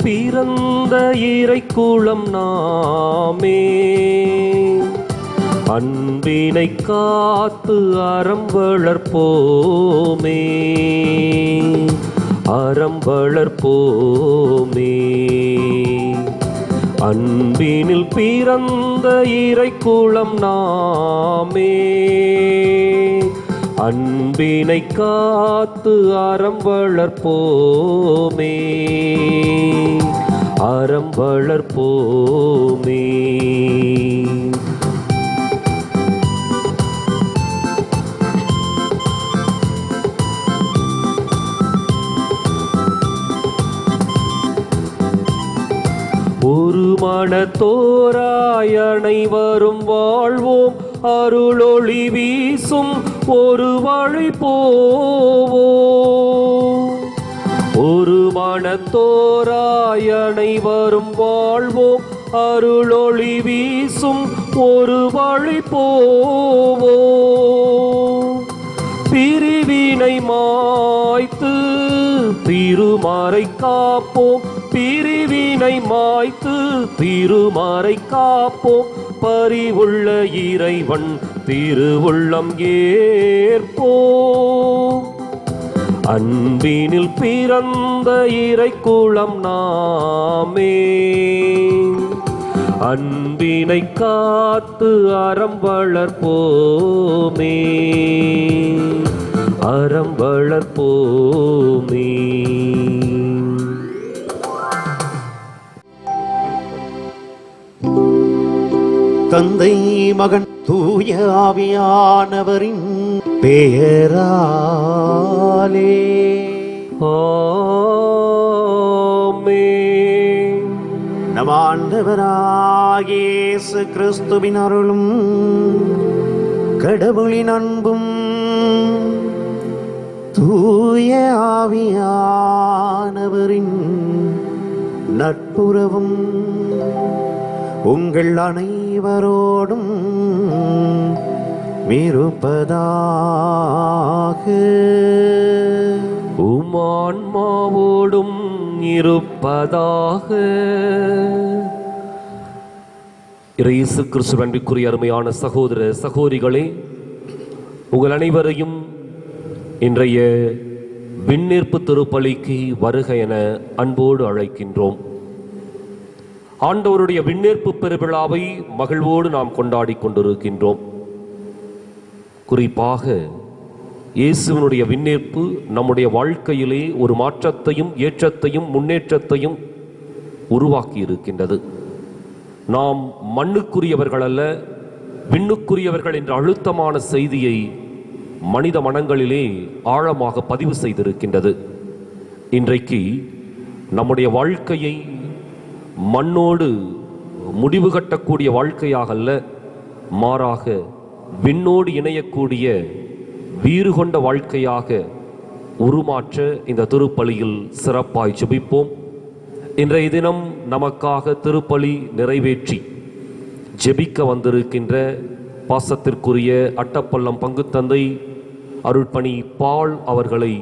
பிறந்த இறைக்குலம் நாமே. அன்பினை காத்து அறம் வளர்ப்போமே, அறம் வளர்ப்போமே. அன்பினில் பிறந்த இறைக்குலம் நாமே. அன்பினை காத்து அறம் வளர்ப்போமே, அறம் வளர்ப்போமே. ஒரு மனத்தோராய் அனைவரும் வாழ்வோம், அருளொளி வீசும் ஒரு வழி போவோம். ஒரு மனத்தோராய் அனைவரும் வாழ்வோம், அருளொளி வீசும் ஒரு வழி போவோம். பிரிவினை மாய்த்து திருமறை காப்போம், பிரிவினை மாய்த்து திருமறை காப்போம். பரிவுள்ள இறைவன் திருவுள்ளம் ஏற்போம். அன்பினில் பிறந்த இறைக்குலம் நாமே. அன்பினை காத்து அறம் வளர்ப்போமே, அறம் வளர்ப்போமே. தந்தை மகன் தூய ஆவியானவரின் பெயராலே ஆமென். நம் ஆண்டவராகிய இயேசு கிறிஸ்துவின் அருளும் கடவுளின் அன்பும் தூய ஆவியானவரின் நட்புறவும் உங்கள் அனைவரோடும் இருப்பதாக. உமான்மாவோடும் இருப்பதாக. இயேசு கிறிஸ்து அன்பிற்குரிய அருமையான சகோதர சகோதரிகளே, உங்கள் அனைவரையும் இன்றைய விண்ணேற்பு திருப்பலிக்கு வருக என அன்போடு அழைக்கின்றோம். ஆண்டவருடைய விண்ணேற்பு பெருவிழாவை மகிழ்வோடு நாம் கொண்டாடி கொண்டிருக்கின்றோம். குறிப்பாக இயேசுவினுடைய விண்ணேற்பு நம்முடைய வாழ்க்கையிலே ஒரு மாற்றத்தையும் ஏற்றத்தையும் முன்னேற்றத்தையும் உருவாக்கி இருக்கின்றது. நாம் மண்ணுக்குரியவர்கள் அல்ல, விண்ணுக்குரியவர்கள் என்ற அழுத்தமான செய்தியை மனித மனங்களிலே ஆழமாக பதிவு செய்திருக்கின்றது. இன்றைக்கு நம்முடைய வாழ்க்கையை மண்ணோடு முடிவு கட்டக்கூடிய வாழ்க்கையாக அல்ல, மாறாக விண்ணோடு இணையக்கூடிய வீறு கொண்ட வாழ்க்கையாக உருமாற்ற இந்த திருப்பலியில் சிறப்பாய் ஜெபிப்போம். இன்றைய தினம் நமக்காக திருப்பலி நிறைவேற்றி ஜெபிக்க வந்திருக்கின்ற பாசத்திற்குரிய அட்டப்பள்ளம் பங்குத்தந்தை அருட்பணி பால் அவர்களை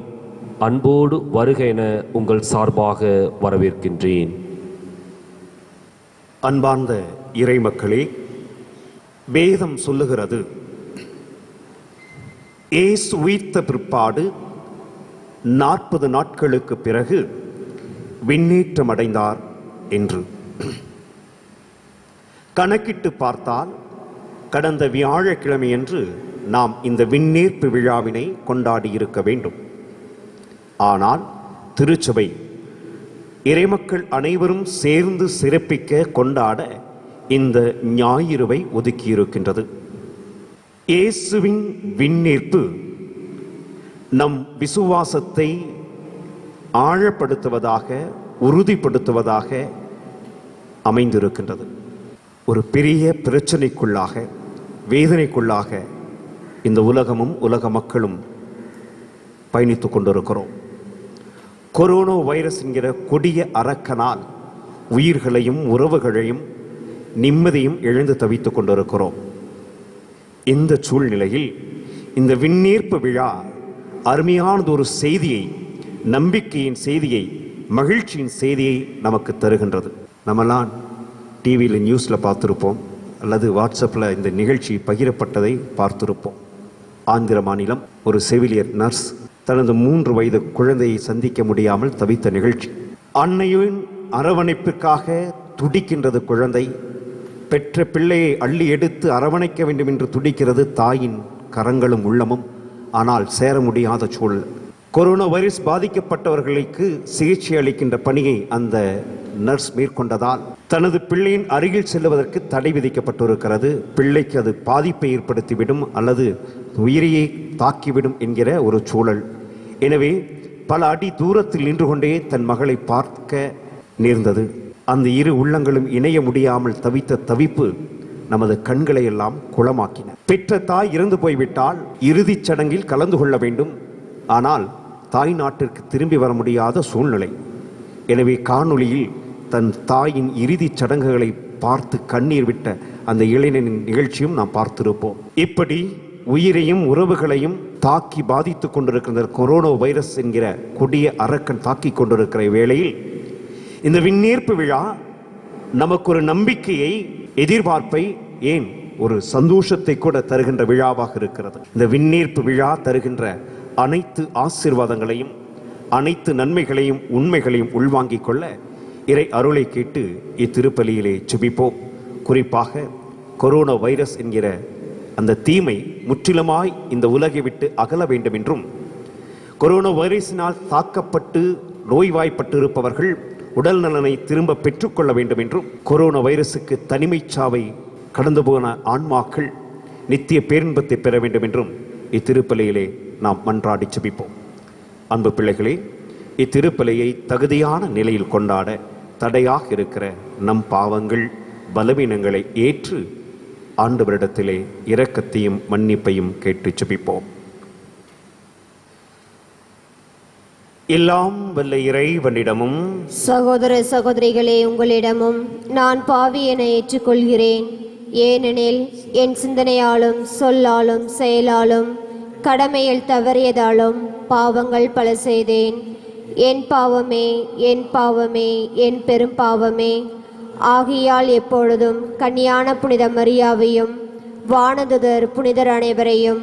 அன்போடு வருக என உங்கள் சார்பாக வரவேற்கின்றேன். அன்பார்ந்த இறைமக்களே, வேதம் சொல்லுகிறது, இயேசு உயிர்த்த பிற்பாடு 40 நாட்களுக்கு பிறகு விண்ணேற்றம் அடைந்தார் என்று. கணக்கிட்டு பார்த்தால் கடந்த வியாழக்கிழமையன்று நாம் இந்த விண்ணேற்பு விழாவினை கொண்டாடி இருக்க வேண்டும். ஆனால் திருச்சபை இறைமக்கள் அனைவரும் சேர்ந்து சிறப்பிக்க கொண்டாட இந்த ஞாயிறுவை ஒதுக்கியிருக்கின்றது. இயேசுவின் விண்ணேற்பு நம் விசுவாசத்தை ஆழப்படுத்துவதாக, உறுதிப்படுத்துவதாக அமைந்திருக்கின்றது. ஒரு பெரிய பிரச்சனைக்குள்ளாக, வேதனைக்குள்ளாக இந்த உலகமும் உலக மக்களும் பயணித்துக் கொண்டிருக்கிறோம். கொரோனா வைரஸ் என்கிற கொடிய அரக்கனால் உயிர்களையும் உறவுகளையும் நிம்மதியும் இழந்து தவித்துக் கொண்டிருக்கிறோம். இந்த சூழ்நிலையில் இந்த விண்ணேற்பு விழா அருமையானது ஒரு செய்தியை, நம்பிக்கையின் செய்தியை மகிழ்ச்சியின் செய்தியை நமக்கு தருகின்றது. நம்மெல்லாம் டிவியில் நியூஸில் பார்த்துருப்போம், அல்லது வாட்ஸ்அப்பில் இந்த நிகழ்ச்சி பகிரப்பட்டதை பார்த்திருப்போம். ஆந்திர மாநிலம் ஒரு செவிலியர் நர்ஸ் தனது 3 வயது குழந்தையை சந்திக்க முடியாமல் தவித்த நிகழ்ச்சி. அன்னையின் அரவணைப்பிற்காக துடிக்கின்றது குழந்தை. பெற்ற பிள்ளையை அள்ளி எடுத்து அரவணைக்க வேண்டும் என்று துடிக்கிறது தாயின் கரங்களும் உள்ளமும். ஆனால் சேர முடியாத சூழல். கொரோனா வைரஸ் பாதிக்கப்பட்டவர்களுக்கு சிகிச்சை அளிக்கின்ற பணியை அந்த நர்ஸ் மேற்கொண்டதால் தனது பிள்ளையின் அருகில் செல்வதற்கு தடை விதிக்கப்பட்டிருக்கிறது. பிள்ளைக்கு அது பாதிப்பை ஏற்படுத்திவிடும் அல்லது உயிரையை தாக்கிவிடும் என்கிற ஒரு சூழல். எனவே பல அடி தூரத்தில் நின்று கொண்டே தன் மகளை பார்க்க நேர்ந்தது. அந்த இரு உள்ளங்களும் இணைய முடியாமல் தவித்த தவிப்பு நமது கண்களை எல்லாம் குளமாக்கின. பெற்ற தாய் இறந்து போய்விட்டால் இறுதிச் சடங்கில் கலந்து கொள்ள வேண்டும். ஆனால் தாய் நாட்டிற்கு திரும்பி வர முடியாத சூழ்நிலை. எனவே காணொளியில் தன் தாயின் இறுதிச் சடங்குகளை பார்த்து கண்ணீர் விட்ட அந்த இளைஞனின் நிகழ்ச்சியும் நாம் பார்த்திருப்போம். இப்படி உயிரையும் உறவுகளையும் தாக்கி பாதித்து கொண்டிருக்கிற கொரோனா வைரஸ் என்கிற கொடிய அரக்கன் தாக்கி கொண்டிருக்கிற வேளையில் இந்த விண்ணேற்பு விழா நமக்கு ஒரு நம்பிக்கையை, எதிர்பார்ப்பை, ஏன் ஒரு சந்தோஷத்தை கூட தருகின்ற விழாவாக இருக்கிறது. இந்த விண்ணேற்பு விழா தருகின்ற அனைத்து ஆசீர்வாதங்களையும், அனைத்து நன்மைகளையும், உண்மைகளையும் உள்வாங்கிக் கொள்ள இறை அருளை கேட்டு இத்திருப்பலியிலே ஜெபிப்போம். குறிப்பாக கொரோனா வைரஸ் என்கிற அந்த தீமை முற்றிலுமாய் இந்த உலகை விட்டு அகல வேண்டும் என்றும், கொரோனா வைரஸினால் தாக்கப்பட்டு நோய்வாய்ப்பட்டு இருப்பவர்கள் உடல் நலனை திரும்ப பெற்றுக்கொள்ள வேண்டும் என்றும், கொரோனா வைரஸுக்கு தனிமைச் சாவை கடந்து போன ஆன்மாக்கள் நித்திய பேரின்பத்தை பெற வேண்டும் என்றும் இத்திருப்பலியிலே நாம் மன்றாடி ஜெபிப்போம். அன்பு பிள்ளைகளே, இத்திருப்பலியை தகுதியான நிலையில் கொண்டாட தடையாக இருக்கிற நம் பாவங்கள், பலவீனங்களை ஏற்று ஆண்டவரிடத்திலே இரக்கத்தையும் மன்னிப்பையும் கேட்டு ஜெபிப்போம். எல்லாம் வல்ல இறைவனிடமும் சகோதர சகோதரிகளே, உங்களிடமும் நான் பாவி என ஏற்றுக்கொள்கிறேன். ஏனெனில் என் சிந்தனையாலும் சொல்லாலும் செயலாலும் கடமையில் தவறியதாலும் பாவங்கள் பல செய்தேன். என் பாவமே, என் பாவமே, என் பெரும் பாவமே. ஆகையால் எப்பொழுதும் கன்னியான புனித மரியாவையும் வானதுதர் புனிதர் அனைவரையும்,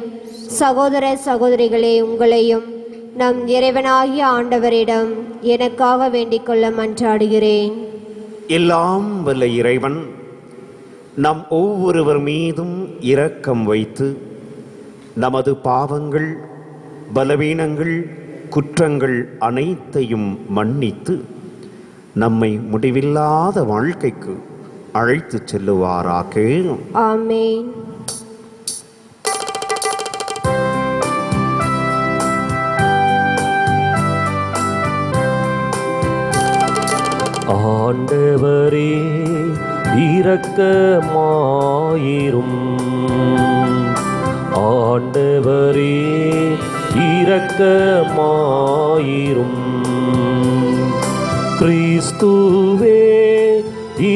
சகோதர சகோதரிகளே உங்களையும் நம் இறைவனாகிய ஆண்டவரிடம் எனக்காக வேண்டிக் கொள்ள மன்றாடுகிறேன். எல்லாம் வல்ல இறைவன் நம் ஒவ்வொருவர் மீதும் இரக்கம் வைத்து நமது பாவங்கள், பலவீனங்கள், குற்றங்கள் அனைத்தையும் மன்னித்து நம்மை முடிவில்லாத வாழ்க்கைக்கு அழைத்து செல்லுவாராக. ஆமென். ஆண்டவரே இரக்கமாயிரும். ஆண்டவரே இரக்கமாயிரும். கிறிஸ்துவே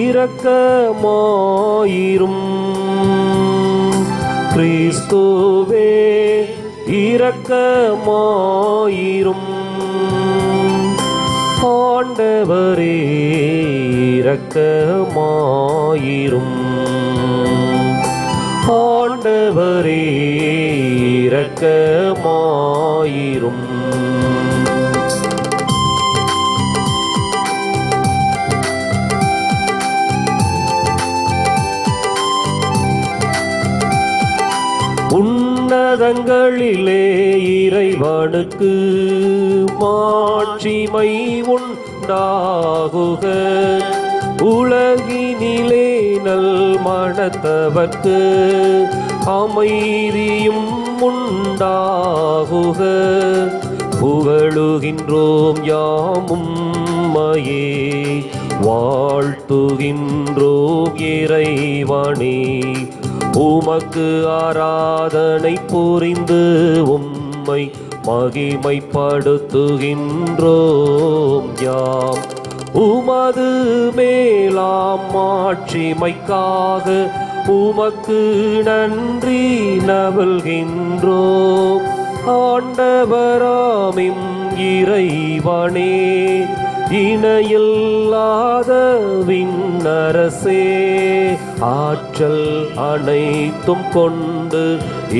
இரக்கமாயிரும். கிறிஸ்துவே இரக்கமாயிரும். ஆண்டவரே இரக்கமாயிரும். ஆண்டவரே இரக்கமாயிரும். உன்னதங்களிலே இறைவனுக்கு மாட்சிமை உண்டாகுக. உலகினிலே நல் மனத்தவர்க்கு அமைதியும் உண்டாகுக. புகழுகின்றோம் யாமும் மையே, வாழ்த்துகின்றோம் இறைவனே. உமக்கு ஆராதனை புரிந்து உம்மை மகிமைப்படுத்துகின்றோம் யாம். உமது மேலாம் மாட்சிமைக்காக உமக்கு நன்றி நல்கின்றோம். ஆண்டவராமிம் இறைவனே, இணையில்லாத விண்ணரசே, ஆற்றல் அனைத்தும் கொண்டு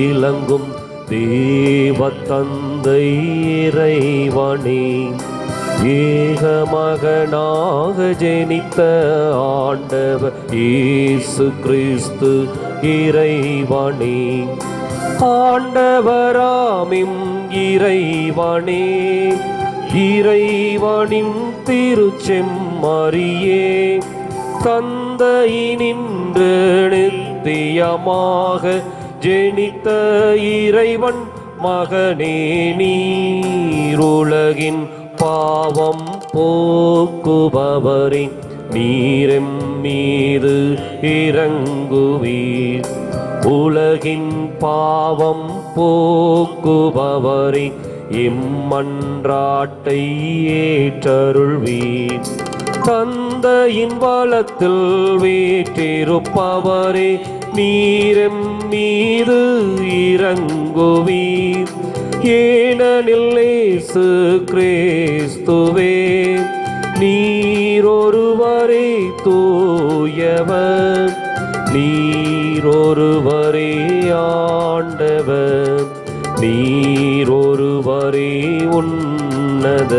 இலங்கும் தேவ தந்தை இறைவனே, ஏகமகனாக ஜெனித்த ஆண்டவர் இயேசு கிறிஸ்து இறைவனே, ஆண்டவராமிம் இறைவனே, இறைவனின் திருச்செம்மறியே, தந்தையினின்று நித்தியமாக ஜெனித்த இறைவன் மகனே, நீருலகின் பாவம் போக்குபவரே, நீரெம் மீது இரங்குவீர். உலகின் பாவம் போக்குபவரே, இம்மன்றாட்டை ஏற்றருள்வீர். தந்தையின் வலத்தில் வீற்றிருப்பவரே, நீரெம் மீது இரங்குவீர். ஏனெனில் இயேசு கிறிஸ்துவே நீரொருவரே தூயவர், நீரொருவரே ஆண்டவர், நீரொருவரே உன்னத.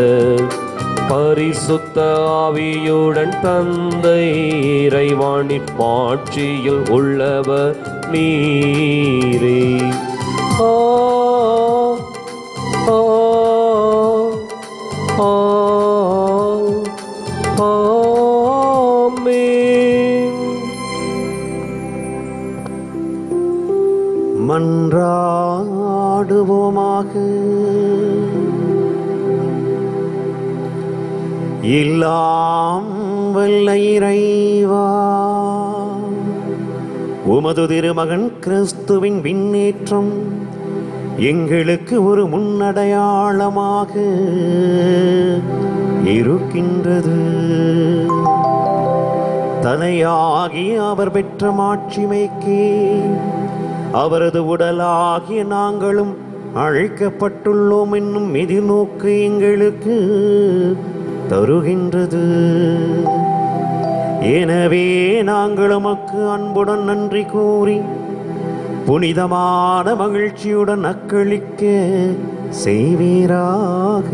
பரிசுத்த ஆவியுடன் தந்தை இறைவனின் மாட்சியில் உள்ளவர் நீரே. ஆ ஆ ஆ ஆமென். மன்றாடுவோமாக. எல்லாம் வல்ல இறைவா, உமது திருமகன் கிறிஸ்துவின் விண்ணேற்றம் எங்களுக்கு ஒரு முன்னடையாளமாக இருக்கின்றது. தலையாகி அவர் பெற்ற மாட்சிமைக்கு அவரது உடலாகிய நாங்களும் அழைக்கப்பட்டுள்ளோம் என்னும் எதிர்நோக்கு எங்களுக்கு தருகின்றது. எனவே நாங்கள் உமக்கு அன்புடன் நன்றி கூறி புனிதமான மகிழ்ச்சியுடன் அக்களிக்க செய்வீராக.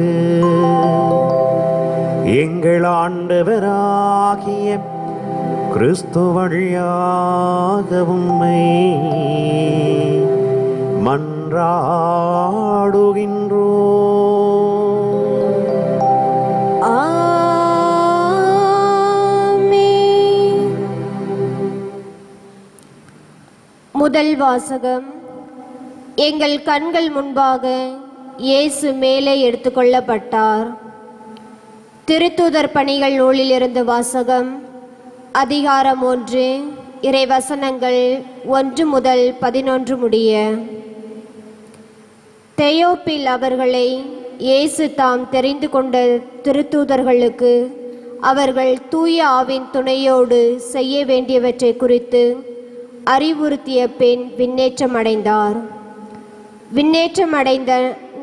எங்கள் ஆண்டவராகிய கிறிஸ்து வழியாக உம்மை மன்றாடுகின்றோம். ஆமென். முதல் வாசகம். எங்கள் கண்கள் முன்பாக இயேசு மேலே எடுத்துக்கொள்ளப்பட்டார். திருத்தூதர் பணிகள் நூலிலிருந்து வாசகம். அதிகாரம் 1, இறைவசனங்கள் 1 முதல் 11 முடிய. தெயோப்பில் அவர்களை இயேசு தாம் தெரிந்து கொண்ட திருத்தூதர்களுக்கு அவர்கள் தூய ஆவின் துணையோடு செய்ய வேண்டியவற்றை குறித்து அறிவுறுத்திய பின் விண்ணேற்றமடைந்தார். விண்ணேற்றமடைந்த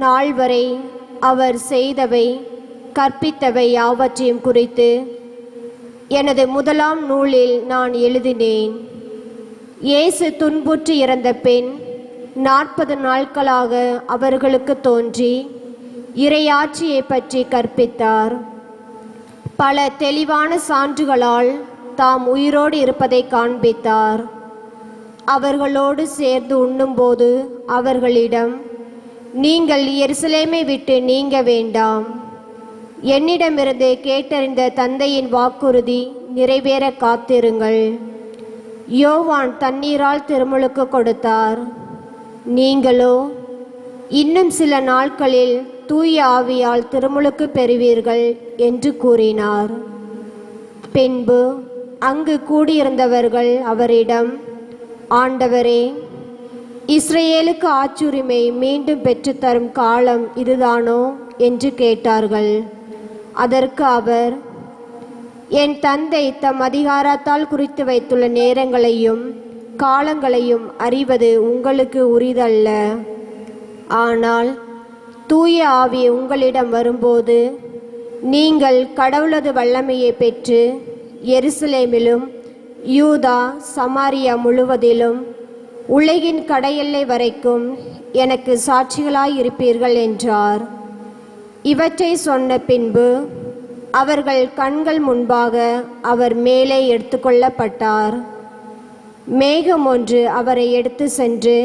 நாள் வரை அவர் செய்தவை கற்பித்தவை யாவற்றையும் குறித்து எனது முதலாம் நூலில் நான் எழுதினேன். இயேசு துன்புற்று இறந்த பின் 40 நாட்களாக அவர்களுக்கு தோன்றி இறையாட்சியை பற்றி கற்பித்தார். பல தெளிவான சான்றுகளால் தாம் உயிரோடு இருப்பதை காண்பித்தார். அவர்களோடு சேர்ந்து உண்ணும்போது அவர்களிடம், நீங்கள் எருசலேமை விட்டு நீங்க வேண்டாம், என்னிடமிருந்து கேட்டறிந்த தந்தையின் வாக்குறுதி நிறைவேற காத்திருங்கள். யோவான் தண்ணீரால் திருமுழுக்கு கொடுத்தார், நீங்களோ இன்னும் சில நாட்களில் தூய ஆவியால் திருமுழுக்கு பெறுவீர்கள் என்று கூறினார். பின்பு அங்கு கூடியிருந்தவர்கள் அவரிடம், ஆண்டவரே, இஸ்ரேலுக்கு ஆட்சியுரிமை மீண்டும் பெற்றுத்தரும் காலம் இதுதானோ என்று கேட்டார்கள். அதற்கு அவர், என் தந்தை தம் அதிகாரத்தால் குறித்து வைத்துள்ள நேரங்களையும் காலங்களையும் அறிவது உங்களுக்கு உரிதல்ல. ஆனால் தூய ஆவி உங்களிடம் வரும்போது நீங்கள் கடவுளது வல்லமையை பெற்று எருசலேமிலும் யூதா சமாரியா முழுவதிலும் உலகின் கடையெல்லை வரைக்கும் எனக்கு சாட்சிகளாயிருப்பீர்கள் என்றார். இவற்றை சொன்ன பின்பு அவர்கள் கண்கள் முன்பாக அவர் மேலே எடுத்துக்கொள்ளப்பட்டார். மேகம் ஒன்று அவரை எடுத்து சென்று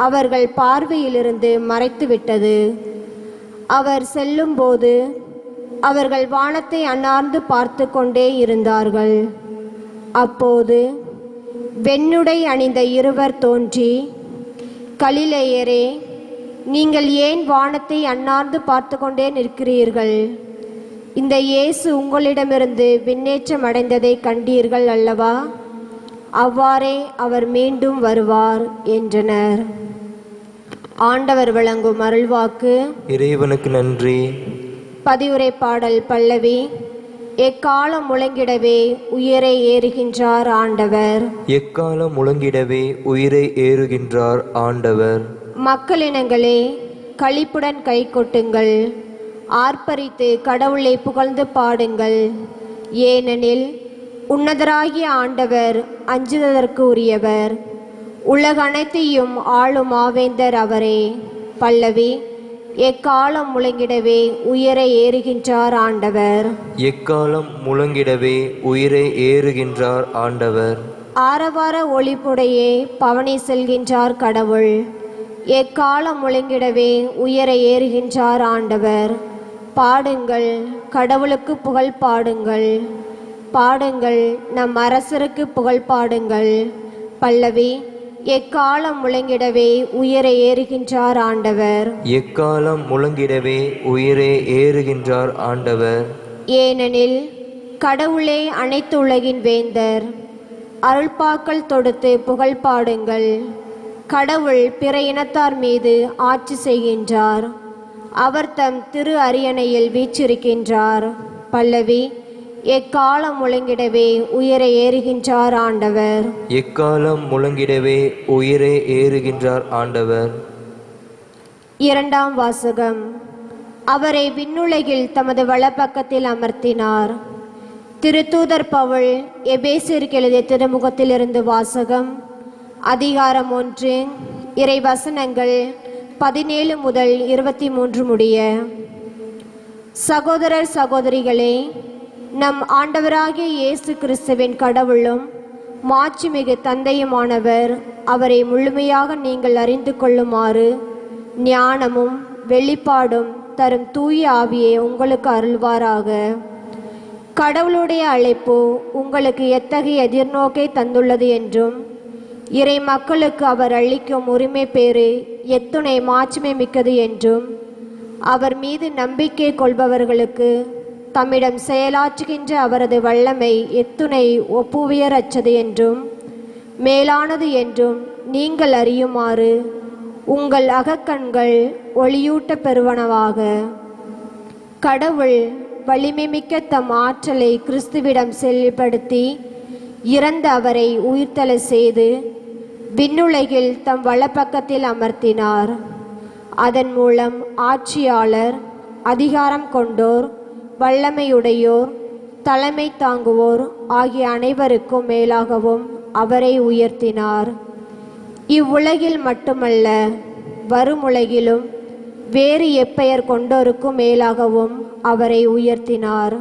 அவர்கள் பார்வையிலிருந்து மறைத்துவிட்டது. அவர் செல்லும்போது அவர்கள் வானத்தை அண்ணார்ந்து பார்த்து கொண்டே இருந்தார்கள். அப்போது வெண்ணுடை அணிந்த இருவர் தோன்றி, கலிலேயரே, நீங்கள் ஏன் வானத்தை அண்ணார்ந்து பார்த்து கொண்டே நிற்கிறீர்கள்? இந்த இயேசு உங்களிடமிருந்து விண்ணேற்றம் அடைந்ததை கண்டீர்கள் அல்லவா? அவ்வாறே அவர் மீண்டும் வருவார் என்றனர். ஆண்டவர் வழங்கும் அருள்வாக்கு. இறைவனுக்கு நன்றி. பதிவுரை பாடல் பல்லவி. எக்காலம் முழங்கிடவே உயிரை ஏறுகின்றார் ஆண்டவர். எக்காலம் முழங்கிடவே உயிரை ஏறுகின்றார் ஆண்டவர். மக்களினங்களே, களிப்புடன் கை கொட்டுங்கள், ஆர்ப்பரித்து கடவுளை புகழ்ந்து பாடுங்கள். ஏனெனில் உன்னதராகிய ஆண்டவர் அஞ்சுவதற்கு உரியவர். உலகனைத்தையும் ஆளும் ஆவேந்தர் அவரே. பல்லவி. எக்காலம் முழங்கிடவே உயிரை ஏறுகின்றார் ஆண்டவர். எக்காலம் முழங்கிடவே உயிரை ஏறுகின்றார் ஆண்டவர். ஆரவார ஒளிப்புடையே பவனி செல்கின்றார் கடவுள். எக்காலம் முழங்கிடவே உயிரை ஏறுகின்றார் ஆண்டவர். பாடுங்கள், கடவுளுக்கு புகழ் பாடுங்கள். பாடுங்கள், நம் அரசருக்கு புகழ் பாடுங்கள். பல்லவி. எக்காலம் முழங்கிடவே உயிரை ஏறுகின்றார் ஆண்டவர். எக்காலம் முழங்கிடவே உயிரை ஏறுகின்றார் ஆண்டவர். ஏனெனில் கடவுளே அனைத்து உலகின் வேந்தர். அருள்பாக்கள் தொடுத்து புகழ் பாடுங்கள். கடவுள் பிற இனத்தார் மீது ஆட்சி செய்கின்றார். அவர் தம் திரு அரியணையில் வீற்றிருக்கின்றார். பல்லவி. எக்காலம் முழங்கிடவே உயிரை ஏறுகின்றார் ஆண்டவர். எக்காலம் முழங்கிடவே உயிரை ஏறுகின்றார் ஆண்டவர். இரண்டாம் வாசகம். அவரை விண்ணுலகில் தமது வலப்பக்கத்தில் அமர்த்தினார். திருத்தூதர் பவுல் எபேசியருக்கு எழுதிய திருமுகத்திலிருந்து வாசகம். அதிகாரம் 1, இறை வசனங்கள் 17 முதல் 23 முடிய. சகோதரர் சகோதரிகளே, நம் ஆண்டவராகிய இயேசு கிறிஸ்துவின் கடவுளும் மாட்சிமிகு தந்தையுமானவர் அவரை முழுமையாக நீங்கள் அறிந்து கொள்ளுமாறு ஞானமும் வெளிப்பாடும் தரும் தூய ஆவியை உங்களுக்கு அருள்வாராக. கடவுளுடைய அழைப்பு உங்களுக்கு எத்தகைய எதிர்நோக்கை தந்துள்ளது என்றும், இறை மக்களுக்கு அவர் அளிக்கும் உரிமை பேறு எத்துணை மாட்சிமை மிக்கது என்றும், அவர் மீது நம்பிக்கை கொள்பவர்களுக்கு தம்மிடம் செயலாற்றுகின்ற அவரது வல்லமை எத்துணை ஒப்புவியரற்றது என்றும் மேலானது என்றும் நீங்கள் அறியுமாறு உங்கள் அகக்கண்கள் ஒளியூட்ட பெறுவனவாக. கடவுள் வலிமைமிக்க தம் ஆற்றலை கிறிஸ்துவிடம் செயல்படுத்தி இறந்த அவரை உயிர்த்தெழ செய்து விண்ணுலகில் தம் வலப்பக்கத்தில் அமர்த்தினார். அதன் மூலம் ஆட்சியாளர், அதிகாரம் கொண்டோர், வல்லமையுடையோர், தலைமை தாங்குவோர் ஆகிய அனைவருக்கும் மேலாகவும் அவரை உயர்த்தினார். இவ்வுலகில் மட்டுமல்ல, வரும் உலகிலும் வேறு எப்பெயர் கொண்டோருக்கும் மேலாகவும் அவரை உயர்த்தினார்.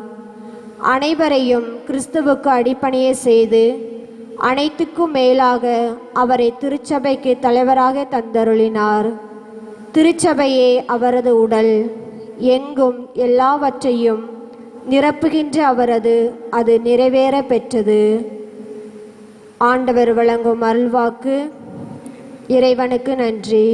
அனைவரையும் கிறிஸ்துவுக்கு அடிப்பணிய செய்து அனைத்துக்கும் மேலாக அவரை திருச்சபைக்கு தலைவராக தந்தருளினார். திருச்சபையே அவரது உடல். எங்கும் எல்லாவற்றையும் நிரப்புகின்ற அவரது அது நிறைவேற பெற்றது. ஆண்டவர் வழங்கும் அருள்வாக்கு. இறைவனுக்கு நன்றி.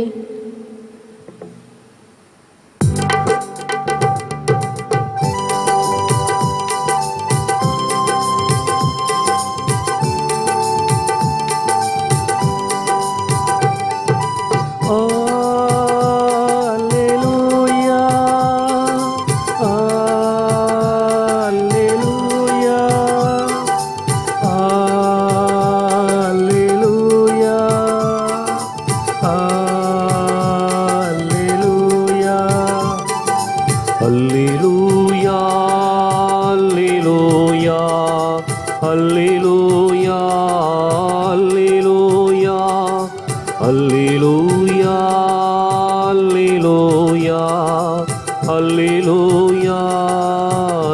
அல்லேலூயா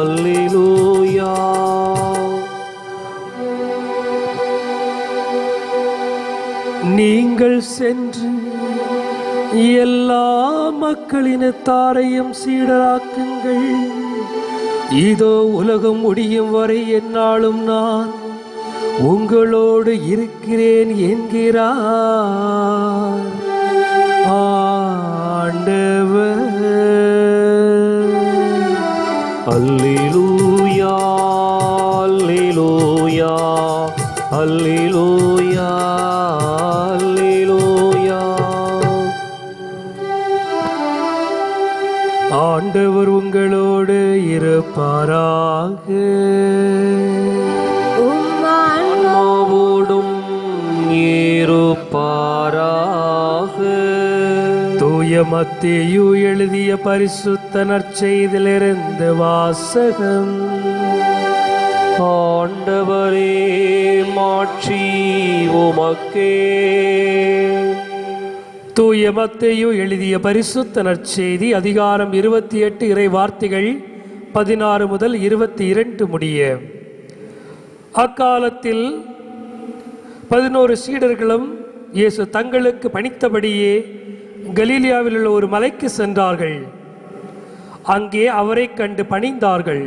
அல்லேலூயா. நீங்கள் சென்று எல்லா மக்களினத்தாரையும் சீடராக்குங்கள். இதோ உலகம் முடியும் வரை எந்நாளும் நான் உங்களோடு இருக்கிறேன் என்கிறார் ஆண்டவர். அல்லேலூயா அல்லேலூயா அல்லேலூயா அல்லேலூயா. ஆண்டவர் உங்களோடு இருப்பாராக. ஆன்மாவோடும் இருப்பாராக. தூய மத்தேயு எழுதிய பரிசுத்த நற்செய்தியிலிருந்து வாசகம். ஆண்டவரே மாட்சி உமக்கே. தூய மத்தேயு எழுதிய பரிசுத்த நற்செய்தி அதிகாரம் 28 இறை வார்த்தைகள் 16 முதல் 22 முடிய. அக்காலத்தில் 11 சீடர்களும் இயேசு தங்களுக்கு பணித்தபடியே கலீலியாவில் உள்ள ஒரு மலைக்கு சென்றார்கள். அங்கே அவரை கண்டு பணிந்தார்கள்.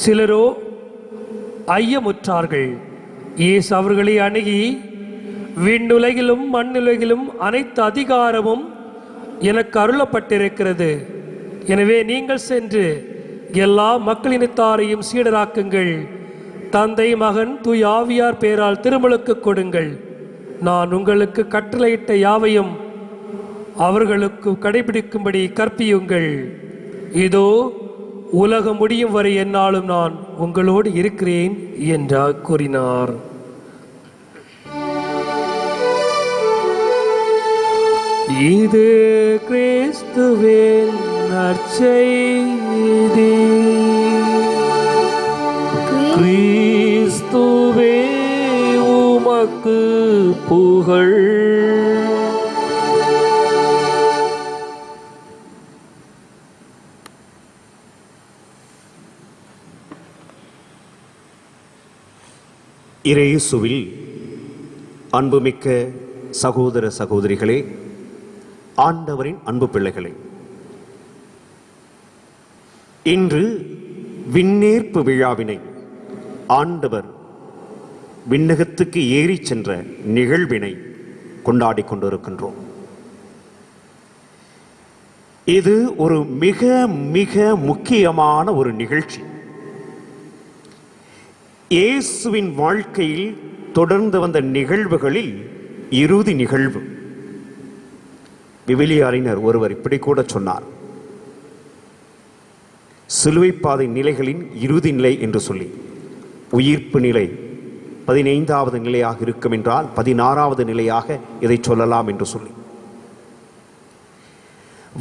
சிலரோ ஐயமுற்றார்கள். இயேசு அவர்களை அணுகி, விண்ணுலகிலும் மண்ணுலகிலும் அனைத்து அதிகாரமும் எனக்கு அருளப்பட்டிருக்கிறது. எனவே நீங்கள் சென்று எல்லா மக்களினத்தாரையும் சீடராக்குங்கள். தந்தை, மகன், தூய் ஆவியார் பெயரால் திருமுழுக்கு கொடுங்கள். நான் உங்களுக்கு கட்டளையிட்ட யாவையும் அவர்களுக்கு கடைபிடிக்கும்படி கற்பியுங்கள். இதோ உலகம் முடியும் வரை எந்நாளும் நான் உங்களோடு இருக்கிறேன் என்றார் கூறினார். இது கிறிஸ்துவின் நற்செய்தி. கிறிஸ்துவே உமக்கு புகழ். இயேசுவில் அன்புமிக்க சகோதர சகோதரிகளே, ஆண்டவரின் அன்பு பிள்ளைகளே, இன்று விண்ணேற்பு விழாவினை ஆண்டவர் விண்ணகத்துக்கு ஏறி சென்ற நிகழ்வினை கொண்டாடி கொண்டிருக்கின்றோம். இது ஒரு மிக மிக முக்கியமான ஒரு நிகழ்ச்சி. இயேசுவின் வாழ்க்கையில் தொடர்ந்து வந்த நிகழ்வுகளில் இறுதி நிகழ்வு. விவிலிய அறிஞர் ஒருவர் இப்படி கூட சொன்னார், சிலுவைப்பாதை நிலைகளின் இறுதி நிலை என்று சொல்லி. உயிர்ப்பு நிலை 15வது நிலையாக இருக்கும் என்றால் 16வது நிலையாக இதை சொல்லலாம் என்று சொல்லி.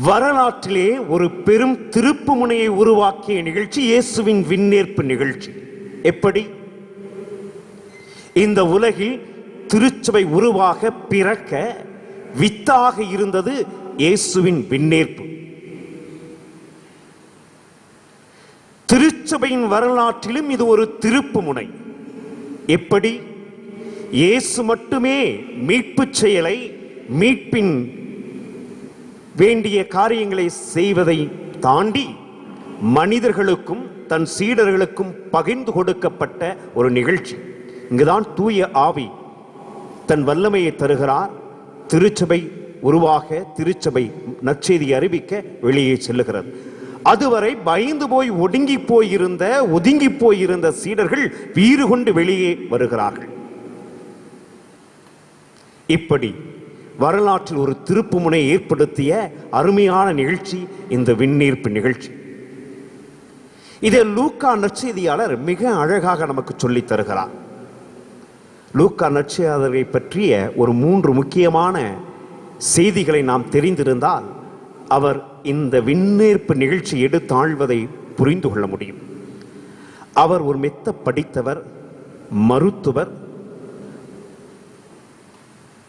வரலாற்றிலே ஒரு பெரும் திருப்பு முனையை உருவாக்கிய நிகழ்ச்சி இயேசுவின் விண்ணேற்பு நிகழ்ச்சி. எப்படி? இந்த உலகில் திருச்சபை உருவாக பிறக்க வித்தாக இருந்தது இயேசுவின் விண்ணேற்பு. திருச்சபையின் வரலாற்றிலும் இது ஒரு திருப்பு முனை. எப்படி? இயேசு மட்டுமே மீட்பு செயலை, மீட்பின் வேண்டிய காரியங்களை செய்வதை தாண்டி மனிதர்களுக்கும் தன் சீடர்களுக்கும் பகிர்ந்து கொடுக்கப்பட்ட ஒரு நிகழ்ச்சி. இங்குதான் தூய ஆவி தன் வல்லமையை தருகிறார். திருச்சபை உருவாக, திருச்சபை நற்செய்தி அறிவிக்க வெளியே செல்லுகிறது. அதுவரை பயந்து போய் ஒதுங்கி போயிருந்த சீடர்கள் வீறு கொண்டு வெளியே வருகிறார்கள். இப்படி வரலாற்றில் ஒரு திருப்புமுனை ஏற்படுத்திய அருமையான நிகழ்ச்சி இந்த விண்ணேற்பு நிகழ்ச்சி. இதை லூக்கா நற்செய்தியாளர் மிக அழகாக நமக்கு சொல்லித் தருகிறார். லூக்கா நற்செய்தியாளரை பற்றிய ஒரு 3 முக்கியமான செய்திகளை நாம் தெரிந்திருந்தால் அவர் இந்த விண்ணேற்பு நிகழ்ச்சி எடுத்தாழ்வதை புரிந்து கொள்ள முடியும். அவர் ஒரு மெத்த படித்தவர், மருத்துவர்,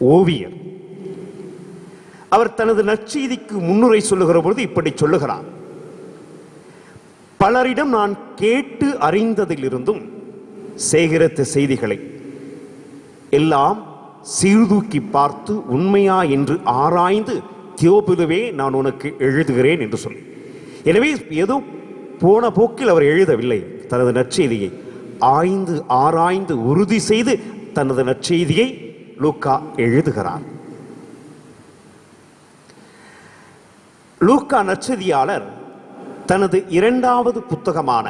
ஓவியர். அவர் தனது நற்செய்திக்கு முன்னுரை சொல்லுகிற பொழுது இப்படி சொல்லுகிறார்: பலரிடம் நான் கேட்டு அறிந்ததிலிருந்தும் சேகரித்த செய்திகளை எல்லாம் சீர்தூக்கி பார்த்து உண்மையா என்று ஆராய்ந்து தியோபிலுவே நான் உனக்கு எழுதுகிறேன் என்று சொல்லி. எனவே ஏதோ போன போக்கில் அவர் எழுதவில்லை. தனது நற்செய்தியை ஆராய்ந்து உறுதி செய்து தனது நற்செய்தியை லூக்கா எழுதுகிறார். லூக்கா நற்செய்தியாளர் தனது இரண்டாவது புத்தகமான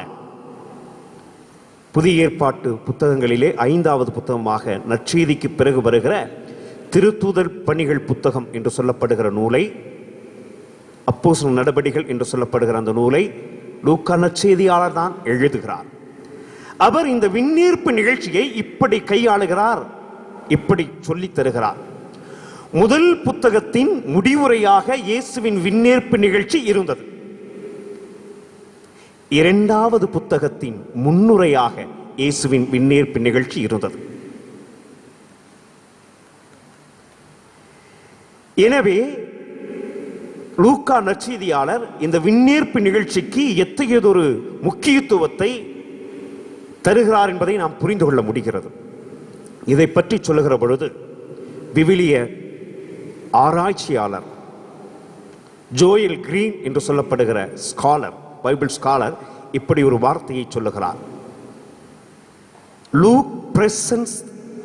புதிய ஏற்பாட்டு புத்தகங்களிலே 5வது புத்தகமாக நற்செய்திக்கு பிறகு வருகிற திருத்தூதர் பணிகள் புத்தகம் என்று சொல்லப்படுகிற நூலை, அப்போஸ்தலர் நடபடிகள் என்று சொல்லப்படுகிற அந்த நூலை லூக்கா நற்செய்தியாளர் தான் எழுதுகிறார். அவர் இந்த விண்ணேற்பு நிகழ்ச்சியை இப்படி கையாளுகிறார், இப்படி சொல்லித் தருகிறார். முதல் புத்தகத்தின் முடிவுரையாக இயேசுவின் விண்ணேற்பு நிகழ்ச்சி இருந்தது. இரண்டாவது புத்தகத்தின் முன்னுரையாக இயேசுவின் விண்ணேற்பு நிகழ்ச்சி இருந்தது. எனவே லூக்கா நற்செய்தியாளர் இந்த விண்ணேற்பு நிகழ்ச்சிக்கு எத்தகையதொரு முக்கியத்துவத்தை தருகிறார் என்பதை நாம் புரிந்து கொள்ள முடிகிறது. இதை பற்றி சொல்லுகிற பொழுது விவிலிய ஆராய்ச்சியாளர் ஜோயல் கிரீன் என்று சொல்லப்படுகிற ஸ்காலர், பைபிள் ஸ்காலர், இப்படி ஒரு வார்த்தையை சொல்லுகிறார்: look presents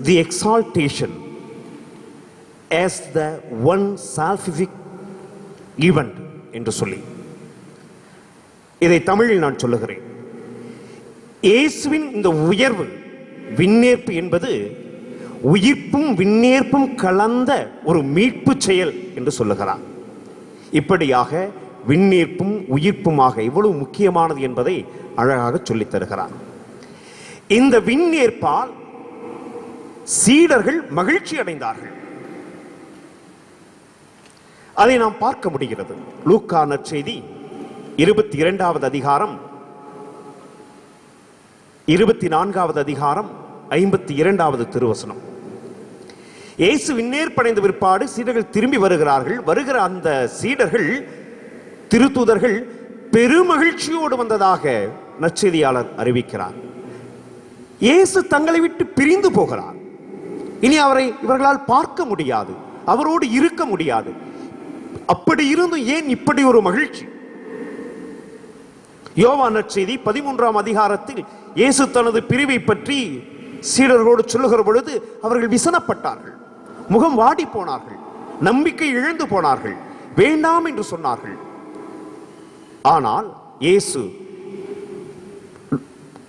the exaltation as the one salvific event என்று சொல்லி. இதை தமிழில் நான் சொல்லுகிறேன். இயேசுவின் இந்த உயர்வு, விண்ணேற்பு என்பது உயிர்ப்பும் விண்ணேற்பும் கலந்த ஒரு மீட்பு செயல் என்று சொல்லுகிறார். இப்படியாக விண்ணேற்பும் உயிர்ப்புமாக இவ்வளவு முக்கியமானது என்பதை அழகாக சொல்லித் தருகிறார். இந்த விண்ணேற்பால் சீடர்கள் மகிழ்ச்சி அடைந்தார்கள். அதை நாம் பார்க்க முடிகிறது. லூக்கா நற்செய்தி 22வது அதிகாரம் 24வது அதிகாரம் 52வது திருவசனம். இயேசு விண்ணேற்படைந்த பிற்பாடு சீடர்கள் திரும்பி வருகிறார்கள். வருகிற அந்த சீடர்கள், திருத்தூதர்கள் பெருமகிழ்ச்சியோடு வந்ததாக நற்செய்தியாளர் அறிவிக்கிறார். இயேசு தங்களை விட்டு பிரிந்து போகிறார். இனி அவரை இவர்களால் பார்க்க முடியாது, அவரோடு இருக்க முடியாது. அப்படி இருந்தும் ஏன் இப்படி ஒரு மகிழ்ச்சி? யோவான் நற்செய்தி 13ஆம் அதிகாரத்தில் இயேசு தனது பிரிவை பற்றி சீடர்களோடு சொல்லுகிற பொழுது அவர்கள் விசனப்பட்டார்கள், முகம் வாடி போனார்கள், நம்பிக்கை இழந்து போனார்கள், வேண்டாம் என்று சொன்னார்கள். ஆனால் இயேசு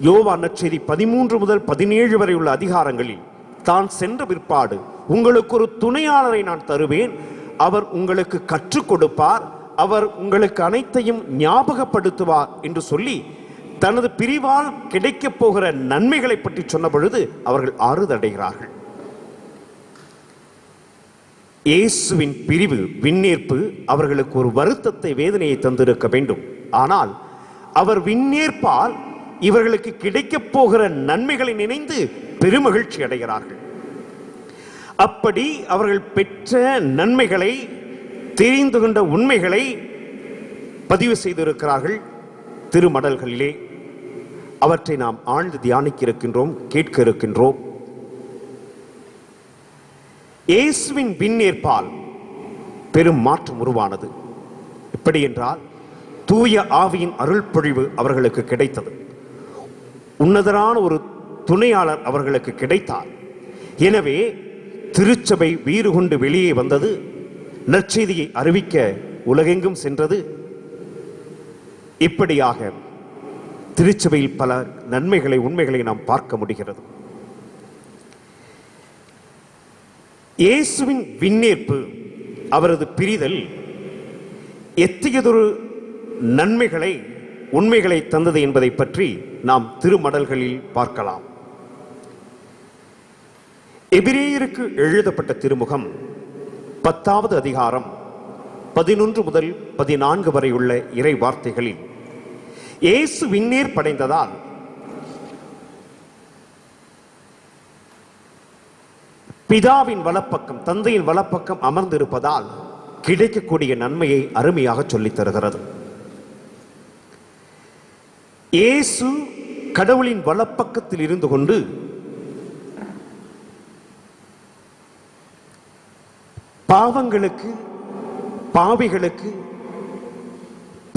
யோவான் நற்செய்தி 13 முதல் 17 வரை உள்ள அதிகாரங்களில் தான் சென்ற பிற்பாடு உங்களுக்கு ஒரு துணையாளரை நான் தருவேன், அவர் உங்களுக்கு கற்றுக் கொடுப்பார், அவர் உங்களுக்கு அனைத்தையும் ஞாபகப்படுத்துவார் என்று சொல்லி தனது பிரிவால் கிடைக்கப் போகிற நன்மைகளை பற்றி சொன்ன பொழுது அவர்கள் ஆறுதடைகிறார்கள். இயேசுவின் பிரிவு, விண்ணேற்பு அவர்களுக்கு ஒரு வருத்தத்தை, வேதனையை தந்திருக்க வேண்டும். ஆனால் அவர் விண்ணேற்பால் இவர்களுக்கு கிடைக்கப் போகிற நன்மைகளை நினைந்து பெருமகிழ்ச்சி அடைகிறார்கள். அப்படி அவர்கள் பெற்ற நன்மைகளை, தெரிந்து கொண்ட உண்மைகளை பதிவு செய்திருக்கிறார்கள் திருமடல்களிலே. அவற்றை நாம் ஆழ்ந்து தியானிக்க இருக்கின்றோம், கேட்க இருக்கின்றோம். இயேசுவின் விண்ணேற்பால் பெரும் மாற்றம் உருவானது. எப்படி என்றால், தூய ஆவியின் அருள் பொழிவு அவர்களுக்கு கிடைத்தது. உன்னதரான ஒரு துணையாளர் அவர்களுக்கு கிடைத்தார். எனவே திருச்சபை வீறு கொண்டு வெளியே வந்தது, நற்செய்தியை அறிவிக்க உலகெங்கும் சென்றது. இப்படியாக திருச்சபையில் பல நன்மைகளை, உண்மைகளை நாம் பார்க்க முடிகிறது. இயேசுவின் விண்ணேற்பு, அவரது பிரிதல் எத்தகையதொரு நன்மைகளை, உண்மைகளை தந்தது என்பதை பற்றி நாம் திருமடல்களில் பார்க்கலாம். எபிரேயருக்கு எழுதப்பட்ட திருமுகம் 10வது அதிகாரம் 11 முதல் 14 வரை உள்ள இறை வார்த்தைகளில் இயேசு விண்ணேற்படைந்ததால் பிதாவின் வலப்பக்கம், தந்தையின் வலப்பக்கம் அமர்ந்திருப்பதால் கிடைக்கக்கூடிய நன்மையை அருமையாக சொல்லித் தருகிறது. இயேசு கடவுளின் வலப்பக்கத்தில் இருந்து கொண்டு பாவங்களுக்கு, பாவிகளுக்கு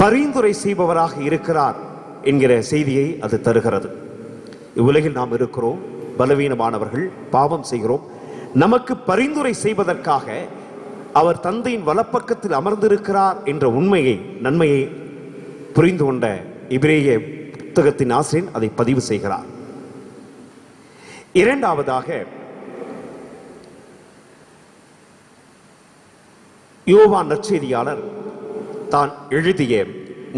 பரிந்துரை செய்பவராக இருக்கிறார் என்கிற செய்தியை அது தருகிறது. இவ்வுலகில் நாம் இருக்கிறோம், பலவீனமானவர்கள், பாவம் செய்கிறோம். நமக்கு பரிந்துரை செய்வதற்காக அவர் தந்தையின் வலப்பக்கத்தில் அமர்ந்திருக்கிறார் என்ற உண்மையை, நன்மையை புரிந்து கொண்ட எபிரேய புத்தகத்தின் ஆசிரியர் அதை பதிவு செய்கிறார். இரண்டாவதாக, யோவான் நற்செய்தியாளர் தான் எழுதிய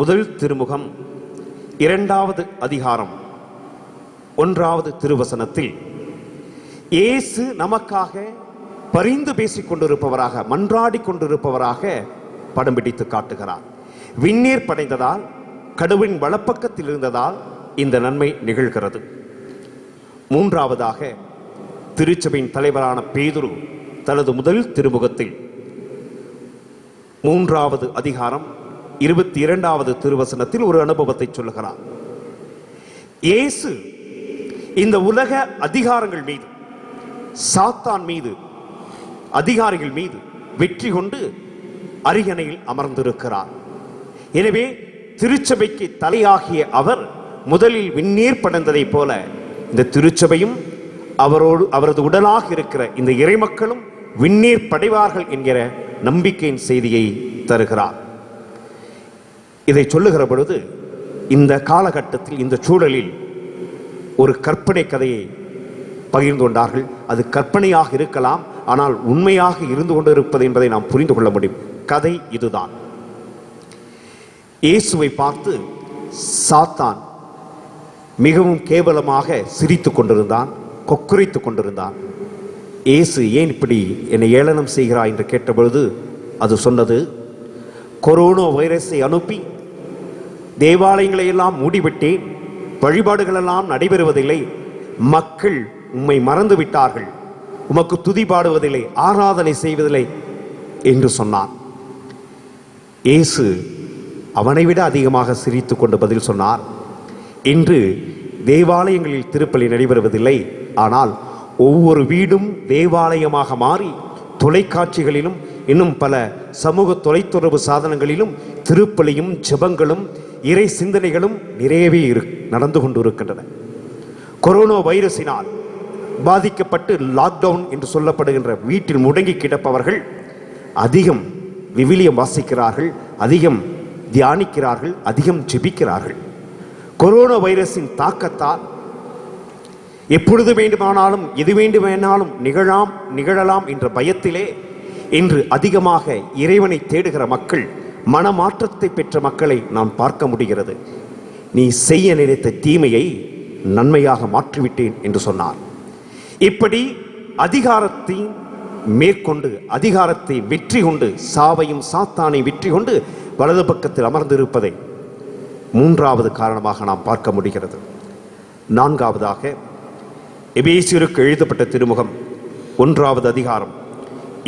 முதல் திருமுகம் 2வது அதிகாரம் 1வது திருவசனத்தில் இயேசு நமக்காக பரிந்து பேசிக் கொண்டிருப்பவராக, மன்றாடி கொண்டிருப்பவராக படம் பிடித்து காட்டுகிறார். விண்ணேர் படைந்ததால், கடவுளின் வலப்பக்கத்தில் இருந்ததால் இந்த நன்மை நிகழ்கிறது. மூன்றாவதாக, திருச்சபையின் தலைவரான பேதுரு தனது முதல் திருமுகத்தில் 3வது அதிகாரம் 22வது திருவசனத்தில் ஒரு அனுபவத்தை சொல்லுகிறார். இயேசு இந்த உலக அதிகாரங்கள் மீது, சாத்தான் மீது, அதிகாரிகள் மீது வெற்றி கொண்டு அரியணையில் அமர்ந்திருக்கிறார். எனவே திருச்சபைக்கு தலையாகிய அவர் முதலில் விண்ணேர் படைந்ததைப் போல இந்த திருச்சபையும் அவரது உடலாக இருக்கிற இந்த இறைமக்களும் விண்ணேர் படைவார்கள் என்கிற நம்பிக்கையின் செய்தியை தருகிறார். இதை சொல்லுகிற பொழுது இந்த காலகட்டத்தில், இந்த சூழலில் ஒரு கற்பனை கதையை பகிர்ந்து கொண்டார்கள். அது கற்பனையாக இருக்கலாம், ஆனால் உண்மையாக இருந்து கொண்டிருப்பது என்பதை நாம் புரிந்து கொள்ள முடியும். கதை இதுதான். இயேசுவை பார்த்து சாத்தான் மிகவும் கேவலமாக சிரித்துக் கொண்டிருந்தான், கொக்குரைத்துக் கொண்டிருந்தான். இயேசு ஏன் இப்படி என்னை ஏளனம் செய்கிறாய் என்று கேட்டபொழுது அது சொன்னது, கொரோனா வைரஸை அனுப்பி தேவாலயங்களை எல்லாம் மூடிவிட்டேன், வழிபாடுகள் எல்லாம் நடைபெறுவதில்லை, மக்கள் உம்மை மறந்து விட்டார்கள், உமக்கு துதி பாடுவதில்லை, ஆராதனை செய்வதில்லை என்று சொன்னான். இயேசு அவனை விட அதிகமாக சிரித்து கொண்டு பதில் சொன்னார், இன்று தேவாலயங்களில் திருப்பலி நடைபெறுவதில்லை, ஆனால் ஒவ்வொரு வீடும் தேவாலயமாக மாறி தொலைக்காட்சிகளிலும் இன்னும் பல சமூக தொலைத்தொடர்பு சாதனங்களிலும் திருப்பலியும் ஜெபங்களும் இறை சிந்தனைகளும் நிறையவே நடந்து கொண்டிருக்கின்றன. கொரோனா வைரஸினால் பாதிக்கப்பட்டு லாக்டவுன் என்று சொல்லப்படுகின்ற வீட்டில் முடங்கி கிடப்பவர்கள் அதிகம் விவிலியம் வாசிக்கிறார்கள், அதிகம் தியானிக்கிறார்கள், அதிகம் ஜெபிக்கிறார்கள். கொரோனா வைரஸின் தாக்கத்தால் எப்பொழுது வேண்டுமானாலும் எது வேண்டுமானாலும் நிகழலாம் என்ற பயத்திலே இன்று அதிகமாக இறைவனை தேடுகிற மக்கள், மனமாற்றத்தை பெற்ற மக்களை நாம் பார்க்க முடிகிறது. நீ செய்ய நினைத்த தீமையை நன்மையாக மாற்றிவிட்டேன் என்று சொன்னார். இப்படி அதிகாரத்தை மேற்கொண்டு, அதிகாரத்தை வெற்றி கொண்டு, சாவையும் சாத்தானை வெற்றி கொண்டு வலது பக்கத்தில் அமர்ந்திருப்பதை 3வது காரணமாக நாம் பார்க்க முடிகிறது. 4வதாக, எபேசியருக்கு எழுதப்பட்ட திருமுகம் 1வது அதிகாரம்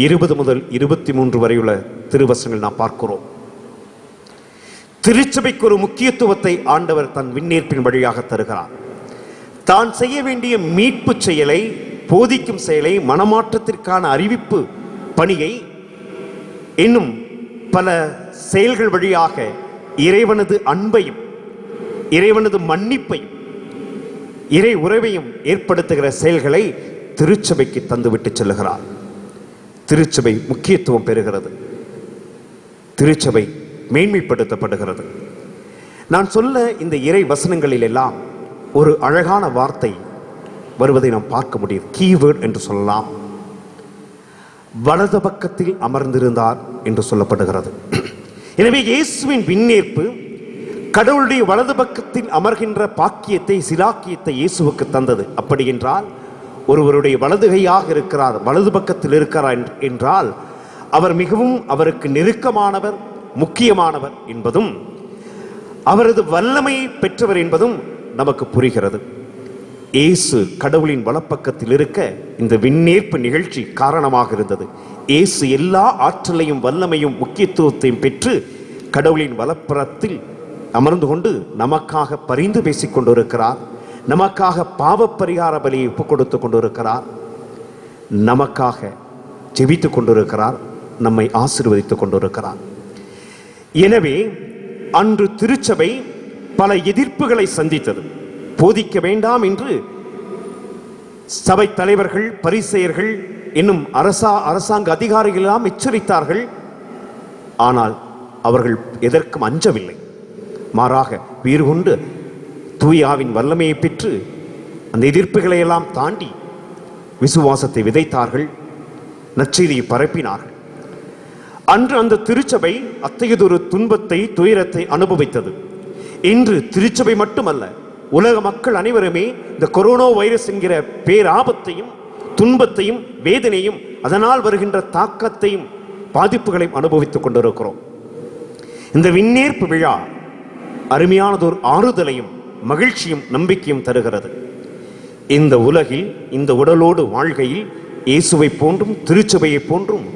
20 முதல் 23 வரையுள்ள திருவசனங்கள் நாம் பார்க்கிறோம். திருச்சபைக்கு ஒரு முக்கியத்துவத்தை ஆண்டவர் தன் விண்ணேற்பின் வழியாக தருகிறார். தான் செய்ய வேண்டிய மீட்பு செயலை, போதிக்கும் செயலை, மனமாற்றத்திற்கான அறிவிப்பு பணியை, இன்னும் பல செயல்கள் வழியாக இறைவனது அன்பையும், இறைவனது மன்னிப்பையும், இறை உறவையும் ஏற்படுத்துகிற செயல்களை திருச்சபைக்கு தந்துவிட்டு செல்லுகிறார். திருச்சபை முக்கியத்துவம் பெறுகிறது, திருச்சபை மேன்மைப்படுத்தப்படுகிறது. நான் சொல்ல இந்த இறை வசனங்களில் எல்லாம் ஒரு அழகான வார்த்தை வருவதை நாம் பார்க்க முடியும். கீவேர்ட் என்று சொல்லலாம். வலது பக்கத்தில் அமர்ந்திருந்தார் என்று சொல்லப்படுகிறது. எனவே இயேசுவின் விண்ணேற்பு கடவுளுடைய வலது பக்கத்தில் அமர்கின்ற பாக்கியத்தை, சிலாக்கியத்தை இயேசுவுக்கு தந்தது. அப்படி என்றால் ஒருவருடைய வலது கையாக இருக்கிறார், வலது பக்கத்தில் இருக்கிறார் என்றால் அவர் மிகவும் அவருக்கு நெருக்கமானவர், முக்கியமானவர் என்பதும் அவரது வல்லமையை பெற்றவர் என்பதும் நமக்கு புரிகிறது. இயேசு கடவுளின் வலப்பக்கத்தில் இருக்க இந்த விண்ணேற்பு நிகழ்ச்சி காரணமாக இருந்தது. இயேசு எல்லா ஆற்றலையும் வல்லமையும் முக்கியத்துவத்தையும் பெற்று கடவுளின் வலப்புறத்தில் அமர்ந்து கொண்டு நமக்காக பரிந்து பேசிக் கொண்டிருக்கிறார். நமக்காக பாவ பரிகார பலியை ஒப்புக் கொடுத்து கொண்டிருக்கிறார். நமக்காக ஜெபித்துக் கொண்டிருக்கிறார். நம்மை ஆசீர்வதித்துக் கொண்டிருக்கிறார். எனவே அன்று திருச்சபை பல எதிர்ப்புகளை சந்தித்தது. போதிக்க வேண்டாம் என்று சபை தலைவர்கள், பரிசேயர்கள் இன்னும் அரசாங்க அதிகாரிகள் எல்லாம் எச்சரித்தார்கள். ஆனால் அவர்கள் எதற்கும் அஞ்சவில்லை. மாறாக வீறு கொண்டு தூயாவின் வல்லமையை பெற்று அந்த எதிர்ப்புகளை எல்லாம் தாண்டி விசுவாசத்தை விதைத்தார்கள், நற்செய்தியை பரப்பினார்கள். அன்று அந்த திருச்சபை அத்தகையதொரு துன்பத்தை, துயரத்தை அனுபவித்தது. இன்று திருச்சபை மட்டுமல்ல, உலக மக்கள் அனைவருமே இந்த கொரோனா வைரஸ் என்கிற பேராபத்தையும் துன்பத்தையும் வேதனையும் அதனால் வருகின்ற தாக்கத்தையும் பாதிப்புகளையும் அனுபவித்துக் கொண்டிருக்கிறோம். இந்த விண்ணேற்பு விழா அருமையானதொரு ஆறுதலையும் மகிழ்ச்சியும் நம்பிக்கையும் தருகிறது. இந்த உலகில் இந்த உடலோடு வாழ்கையில் இயேசுவை போன்றும் திருச்சபையை போன்றும்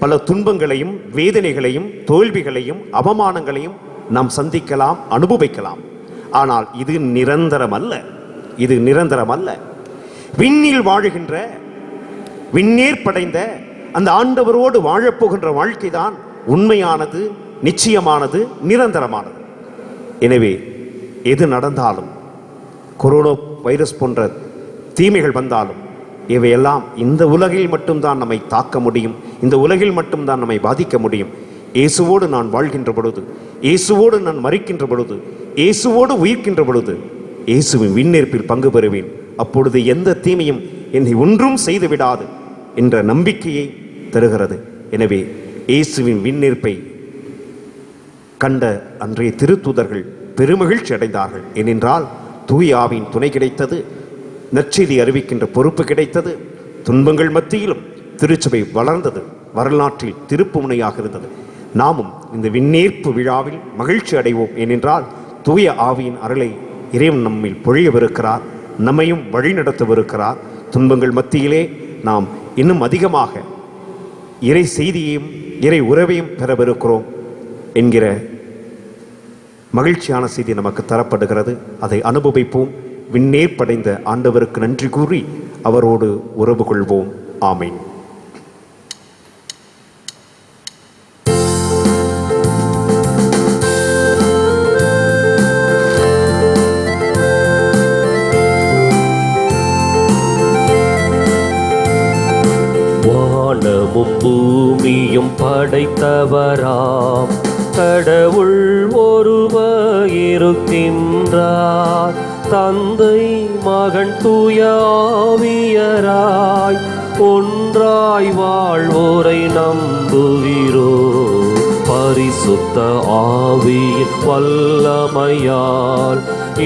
பல துன்பங்களையும் வேதனைகளையும் தோல்விகளையும் அவமானங்களையும் நாம் சந்திக்கலாம், அனுபவிக்கலாம். ஆனால் இது நிரந்தரமல்ல. இது நிரந்தரமல்ல. விண்ணில் வாழுகின்ற விண்ணேற்படைந்த அந்த ஆண்டவரோடு வாழப்போகின்ற வாழ்க்கைதான் உண்மையானது, நிச்சயமானது, நிரந்தரமானது. எனவே எது நடந்தாலும், கொரோனா வைரஸ் போன்ற தீமைகள் வந்தாலும், இவையெல்லாம் இந்த உலகில் மட்டும்தான் நம்மை தாக்க முடியும், இந்த உலகில் மட்டும்தான் நம்மை பாதிக்க முடியும். இயேசுவோடு நான் வாழ்கின்ற பொழுது, இயேசுவோடு நான் மரிக்கின்ற பொழுது, இயேசுவோடு உயிர்க்கின்ற பொழுது இயேசுவின் விண்ணேற்பில் பங்கு பெறுவேன். அப்பொழுது எந்த தீமையும் என்னை ஒன்றும் செய்து விடாது என்ற நம்பிக்கையை தருகிறது. எனவே இயேசுவின் விண்ணேற்பை கண்ட அன்றைய திருத்தூதர்கள் பெருமகிழ்ச்சி அடைந்தார்கள். ஏனென்றால் தூய ஆவியின் துணை கிடைத்தது, நற்செய்தி அறிவிக்கின்ற பொறுப்பு கிடைத்தது. துன்பங்கள் மத்தியிலும் திருச்சபை வளர்ந்தது, வரலாற்றில் திருப்பு முனையாக இருந்தது. நாமும் இந்த விண்ணேற்பு விழாவில் மகிழ்ச்சி அடைவோம். ஏனென்றால் தூய ஆவியின் அருளை இறைவன் நம்மில் பொழியவிருக்கிறார், நம்மையும் வழிநடத்தவிருக்கிறார். துன்பங்கள் மத்தியிலே நாம் இன்னும் அதிகமாக இறை செய்தியையும் இறை உறவையும் பெறவிருக்கிறோம் என்கிற மகிழ்ச்சியான செய்தி நமக்கு தரப்படுகிறது. அதை அனுபவிப்போம். விண்ணேற்படைந்த ஆண்டவருக்கு நன்றி கூறி அவரோடு உறவு கொள்வோம். ஆமீன். வானமும் பூமியும் படைத்தவராம் கடவுள் ஒருவர் இருக்கின்றார். தந்தை மகன் தூய ஆவியராய் ஒன்றாய் வாழ்வோரை நம்புகிறோம். பரிசுத்த ஆவியின் வல்லமையால்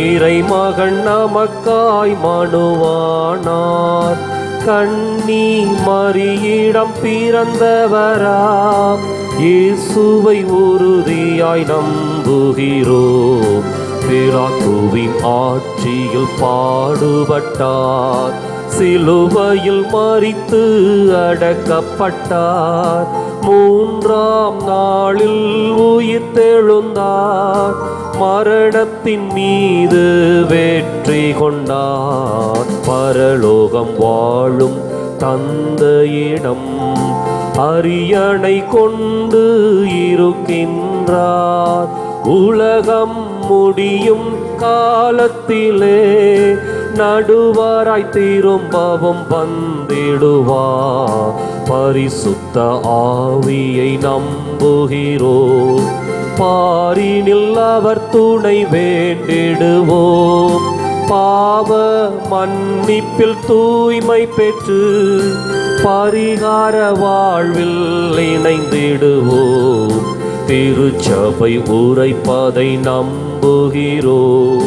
இறைமகன் நமக்காய் மனுவானார். கன்னி மரியிடம் பிறந்தவராம் இயேசுவை உறுதியாய் நம்புகிறோம். பிலாத்துவின் ஆட்சியில் பாடுபட்டார், சிலுவையில் மரித்து அடக்கப்பட்டார். மூன்றாம் நாளில் உயிர்த்தெழுந்தார், மரணத்தின் மீது வெற்றி கொண்டார். பரலோகம் வாழும் தந்தையிடம் அரியணை கொண்டு இருக்கின்றார். உலகம் முடியும் காலத்திலே நடுவராய் திரும்பவும் வந்திடுவார். பரிசுத்த ஆவியை நம்புகிறோம், பாரினில் அவர் துணை வேண்டிடுவோம். பாவ மன்னிப்பில் தூய்மை பெற்று பரிகார வாழ்வில் இணைந்திடுவோம். திருச்சபை உரைப்பதை நம்புகிறோம்,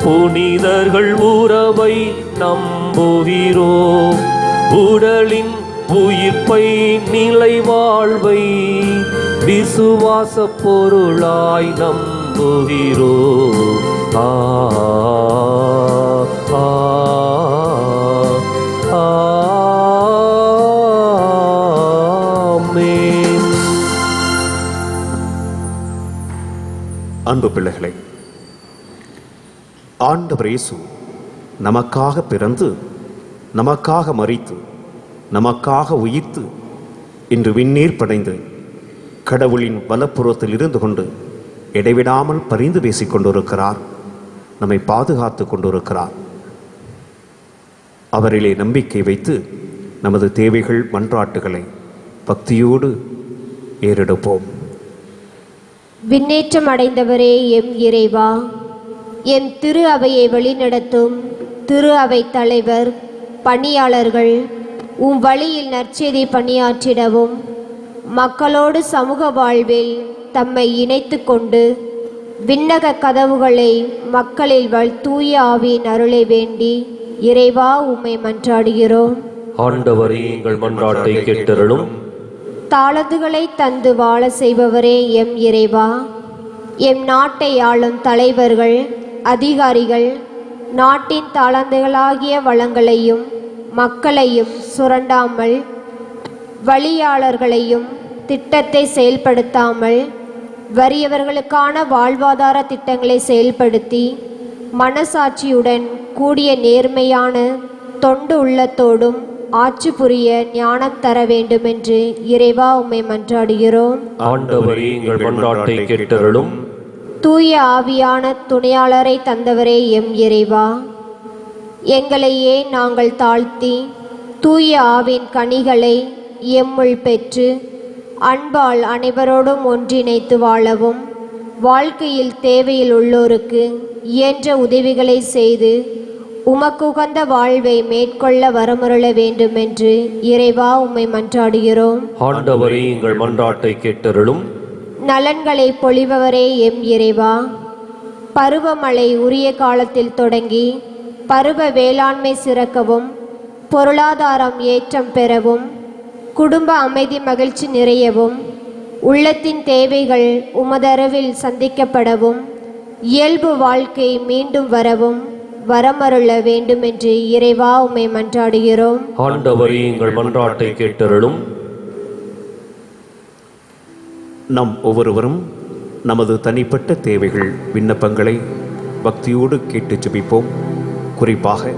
புனிதர்கள் உறவை நம்புகிறோம். உடலின் உயிர்ப்பை நிலை வாழ்வை விசுவாச பொருளாய் நம்புகிறோம். ஆ அன்பு பிள்ளைகளே, ஆண்டவர் இயேசு நமக்காக பிறந்து, நமக்காக மரித்து, நமக்காக உயிர்த்து, இன்று விண்ணீர் படைந்து கடவுளின் வலப்புறத்தில் இருந்து கொண்டு இடைவிடாமல் பரிந்து பேசிக் கொண்டிருக்கிறார். நம்மை பாதுகாத்து கொண்டிருக்கிறார். அவரிலே நம்பிக்கை வைத்து நமது தேவைகள் மன்றாட்டுகளை பக்தியோடு ஏறெடுப்போம். விண்ணேற்றம் அடைந்தவரே எம் இறைவா, எம் திரு அவையை வழிநடத்தும் திரு அவை தலைவர் பணியாளர்கள் உம் வழியில் நற்செய்தி பணியாற்றிடவும், மக்களோடு சமூக வாழ்வில் தம்மை இணைத்து கொண்டு விண்ணக கதவுகளை மக்களில் தூய ஆவியின் அருளை வேண்டி இறைவா உம்மை மன்றாடுகிறோம். ஆண்டவரே, எங்கள் மன்றாட்டை கேட்டருளும். தாளந்துகளை தந்து வாழ செய்பவரே எம் இறைவா, எம் நாட்டை ஆளும் தலைவர்கள் அதிகாரிகள் நாட்டின் தாளந்துகளாகிய வளங்களையும் மக்களையும் சுரண்டாமல், வழியாளர்களையும் திட்டத்தை செயல்படுத்தாமல், வறியவர்களுக்கான வாழ்வாதார திட்டங்களை செயல்படுத்தி மனசாட்சியுடன் கூடிய நேர்மையான தொண்டு உள்ளத்தோடும் ஆட்சி புரிய ஞானம் தர வேண்டுமென்று இறைவா உம்மை மன்றாடுகிறோம். ஆண்டவரே, எங்கள் மன்றாட்டை கேட்டருளும். தூய ஆவியான துணையாளரை தந்தவரே எம் இறைவா, எங்களையே நாங்கள் தாழ்த்தி தூய ஆவின் கனிகளை எம்முள் பெற்று அன்பால் அனைவரோடும் ஒன்றிணைத்து வாழவும், வாழ்க்கையில் தேவையில் உள்ளோருக்கு இயன்ற உதவிகளை செய்து உமக்குகந்த வாழ்வை மேற்கொள்ள வரமருள வேண்டுமென்று இறைவா உம்மை மன்றாடுகிறோம். ஆண்டவரே, எங்கள் மன்றாட்டை கேட்டருளும். நலன்களை பொழிபவரே எம் இறைவா, பருவமழை உரிய காலத்தில் தொடங்கி பருவ வேளாண்மை சிறக்கவும், பொருளாதாரம் ஏற்றம் பெறவும், குடும்ப அமைதி மகிழ்ச்சி நிறையவும், உள்ளத்தின் தேவைகள் உமதரவில் சந்திக்கப்படவும், இயல்பு வாழ்க்கை மீண்டும் வரவும் வரமருள வேண்டுமென்று இறைவா உம்மை மன்றாடுகிறோம். ஆண்டவரே, எங்கள் மன்றாட்டை கேட்டருளும். நம் ஒவ்வொருவரும் நமது தனிப்பட்ட தேவைகள் விண்ணப்பங்களை பக்தியோடு கேட்டு ஜெபிப்போம். குறிப்பாக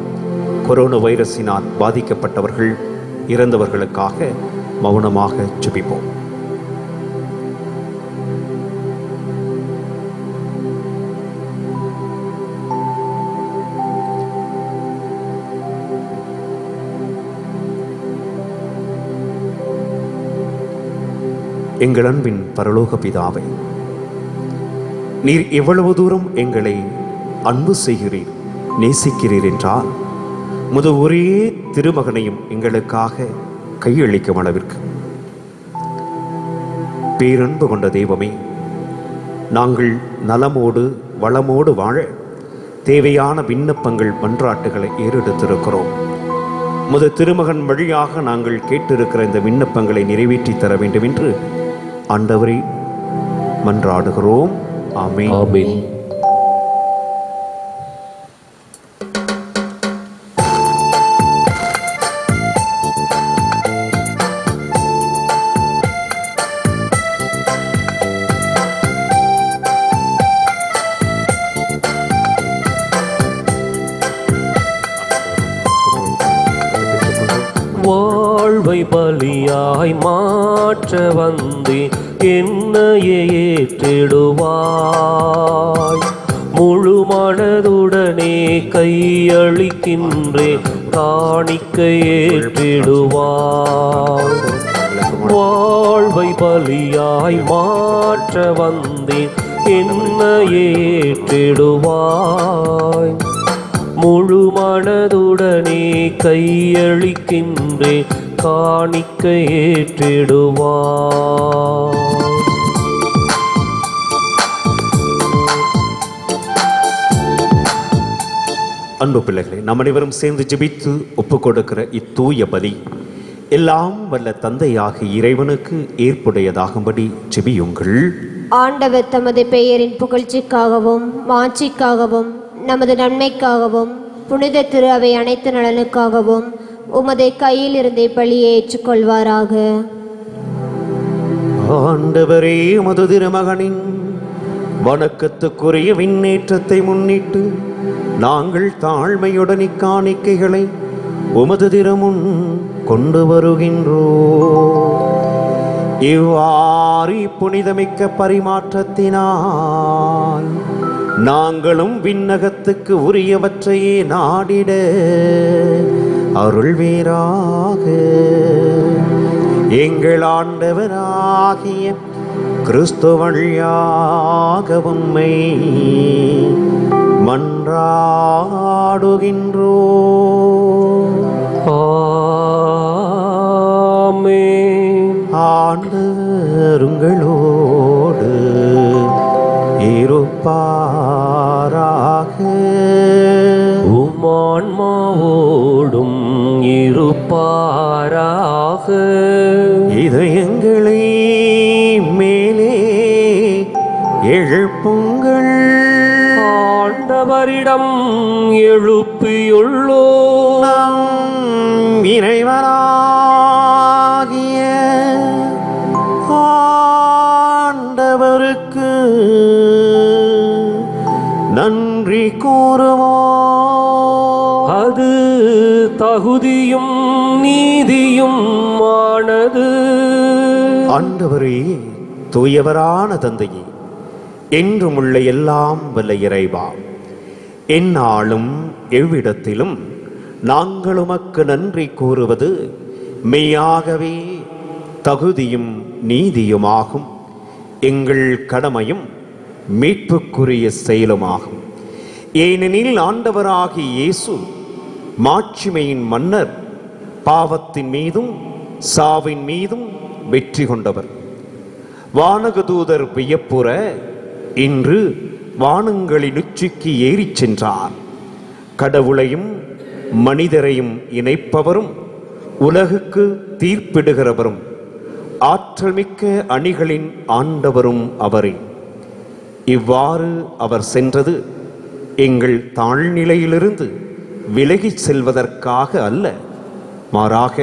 கொரோனா வைரஸினால் பாதிக்கப்பட்டவர்கள், இறந்தவர்களுக்காக மௌனமாக ஜெபிப்போம். எங்கள் அன்பின் பரலோக பிதாவே, நீர் எவ்வளவு தூரம் எங்களை அன்பு செய்கிறீர், நேசிக்கிறீர் என்றால் முத ஒரே திருமகனையும் எங்களுக்காக கையளிக்கும் அளவிற்கு பேரன்பு கொண்ட தெய்வமே, நாங்கள் நலமோடு வளமோடு வாழ தேவையான விண்ணப்பங்கள் மன்றாட்டுகளை ஏறெடுத்திருக்கிறோம். முத திருமகன் வழியாக நாங்கள் கேட்டிருக்கிற இந்த விண்ணப்பங்களை நிறைவேற்றி தர வேண்டும் என்று ஆண்டவரை மன்றாடுகிறோம். ஆமென். ஆமென். வாழ்வை பலியாய் மாற்ற வந்தே என்னையே ஏற்றிடுவாய். முழு மனதுடனே கையளிக்கின்றே காணிக்கை ஏற்றிடுவாய். வாழ்வை பலியாய் மாற்ற வந்தே என்னையே ஏற்றிடுவாய். முழு மனதுடனே கையளிக்கின்றே காணிக்கை ஏற்றிடுவார். அன்பு பிள்ளைகளை, நாம் அனைவரும் சேர்ந்து ஜெபித்து ஒப்புக் கொடுக்கிற இத்தூய பலி எல்லாம் வல்ல தந்தையாகிய இறைவனுக்கு ஏற்புடையதாகும்படி ஜெபியுங்கள். ஆண்டவர் தமது பெயரின் புகழ்ச்சிக்காகவும் மாட்சிக்காகவும் நமது நன்மைக்காகவும் புனித திரு அவை அனைத்து நலனுக்காகவும் உமது கையில் இருந்தே பலியை ஏற்றுக்கொள்வாராக. ஆண்டவரே, உமது திருமகனின் வணக்கத்துக்குரிய விண்ணேற்றத்தை முன்னிட்டு நாங்கள் தாழ்மையுடன் இக்காணிக்கைகளை உமது திருமுன் கொண்டு வருகின்றோம். இவ்வாறு புனிதமிக்க பரிமாற்றத்தினால் நாங்களும் விண்ணகத்துக்கு உரியவற்றையே நாடிட அருள்வீராக. எங்கள் ஆண்டவராகிய கிறிஸ்து வழியாக உம்மை மன்றாடுகின்றோம். ஆமென். ஆண்டவர் உங்களோடு இருப்பாராக. உம்மான்மாவோடும் இருப்பாராக. இதயங்களை மேலே எழுப்புங்கள். ஆண்டவரிடம் எழுப்பியுள்ளோ. நம் இறைவனாகிய ஆண்டவருக்கு நன்றி கூறுவோம். அது தகுதியும் நீதியும் ஆனது. ஆண்டவரே, தூயவரான தந்தையே, என்றும் உள்ள எல்லாம் வல்ல இறைவா, எந்நாளும் எவ்விடத்திலும் நாங்கள் உமக்கு நன்றி கூறுவது மெய்யாகவே தகுதியும் நீதியுமாகும். எங்கள் கடமையும் மீட்புக்குரிய செயலுமாகும். ஏனெனில் ஆண்டவராகிய இயேசு மாட்சிமையின் மன்னர், பாவத்தின் மீதும் சாவின் மீதும் வெற்றி கொண்டவர். வானகதூதர் வியப்புற இன்று வானங்களின் உச்சிக்கு ஏறிச் சென்றார். கடவுளையும் மனிதரையும் இணைப்பவரும் உலகுக்கு தீர்ப்பிடுகிறவரும் ஆற்றல் மிக்க அணிகளின் ஆண்டவரும் அவரே. இவ்வாறு அவர் சென்றது எங்கள் தாழ்நிலையிலிருந்து விலகிச் செல்வதற்காக அல்ல, மாறாக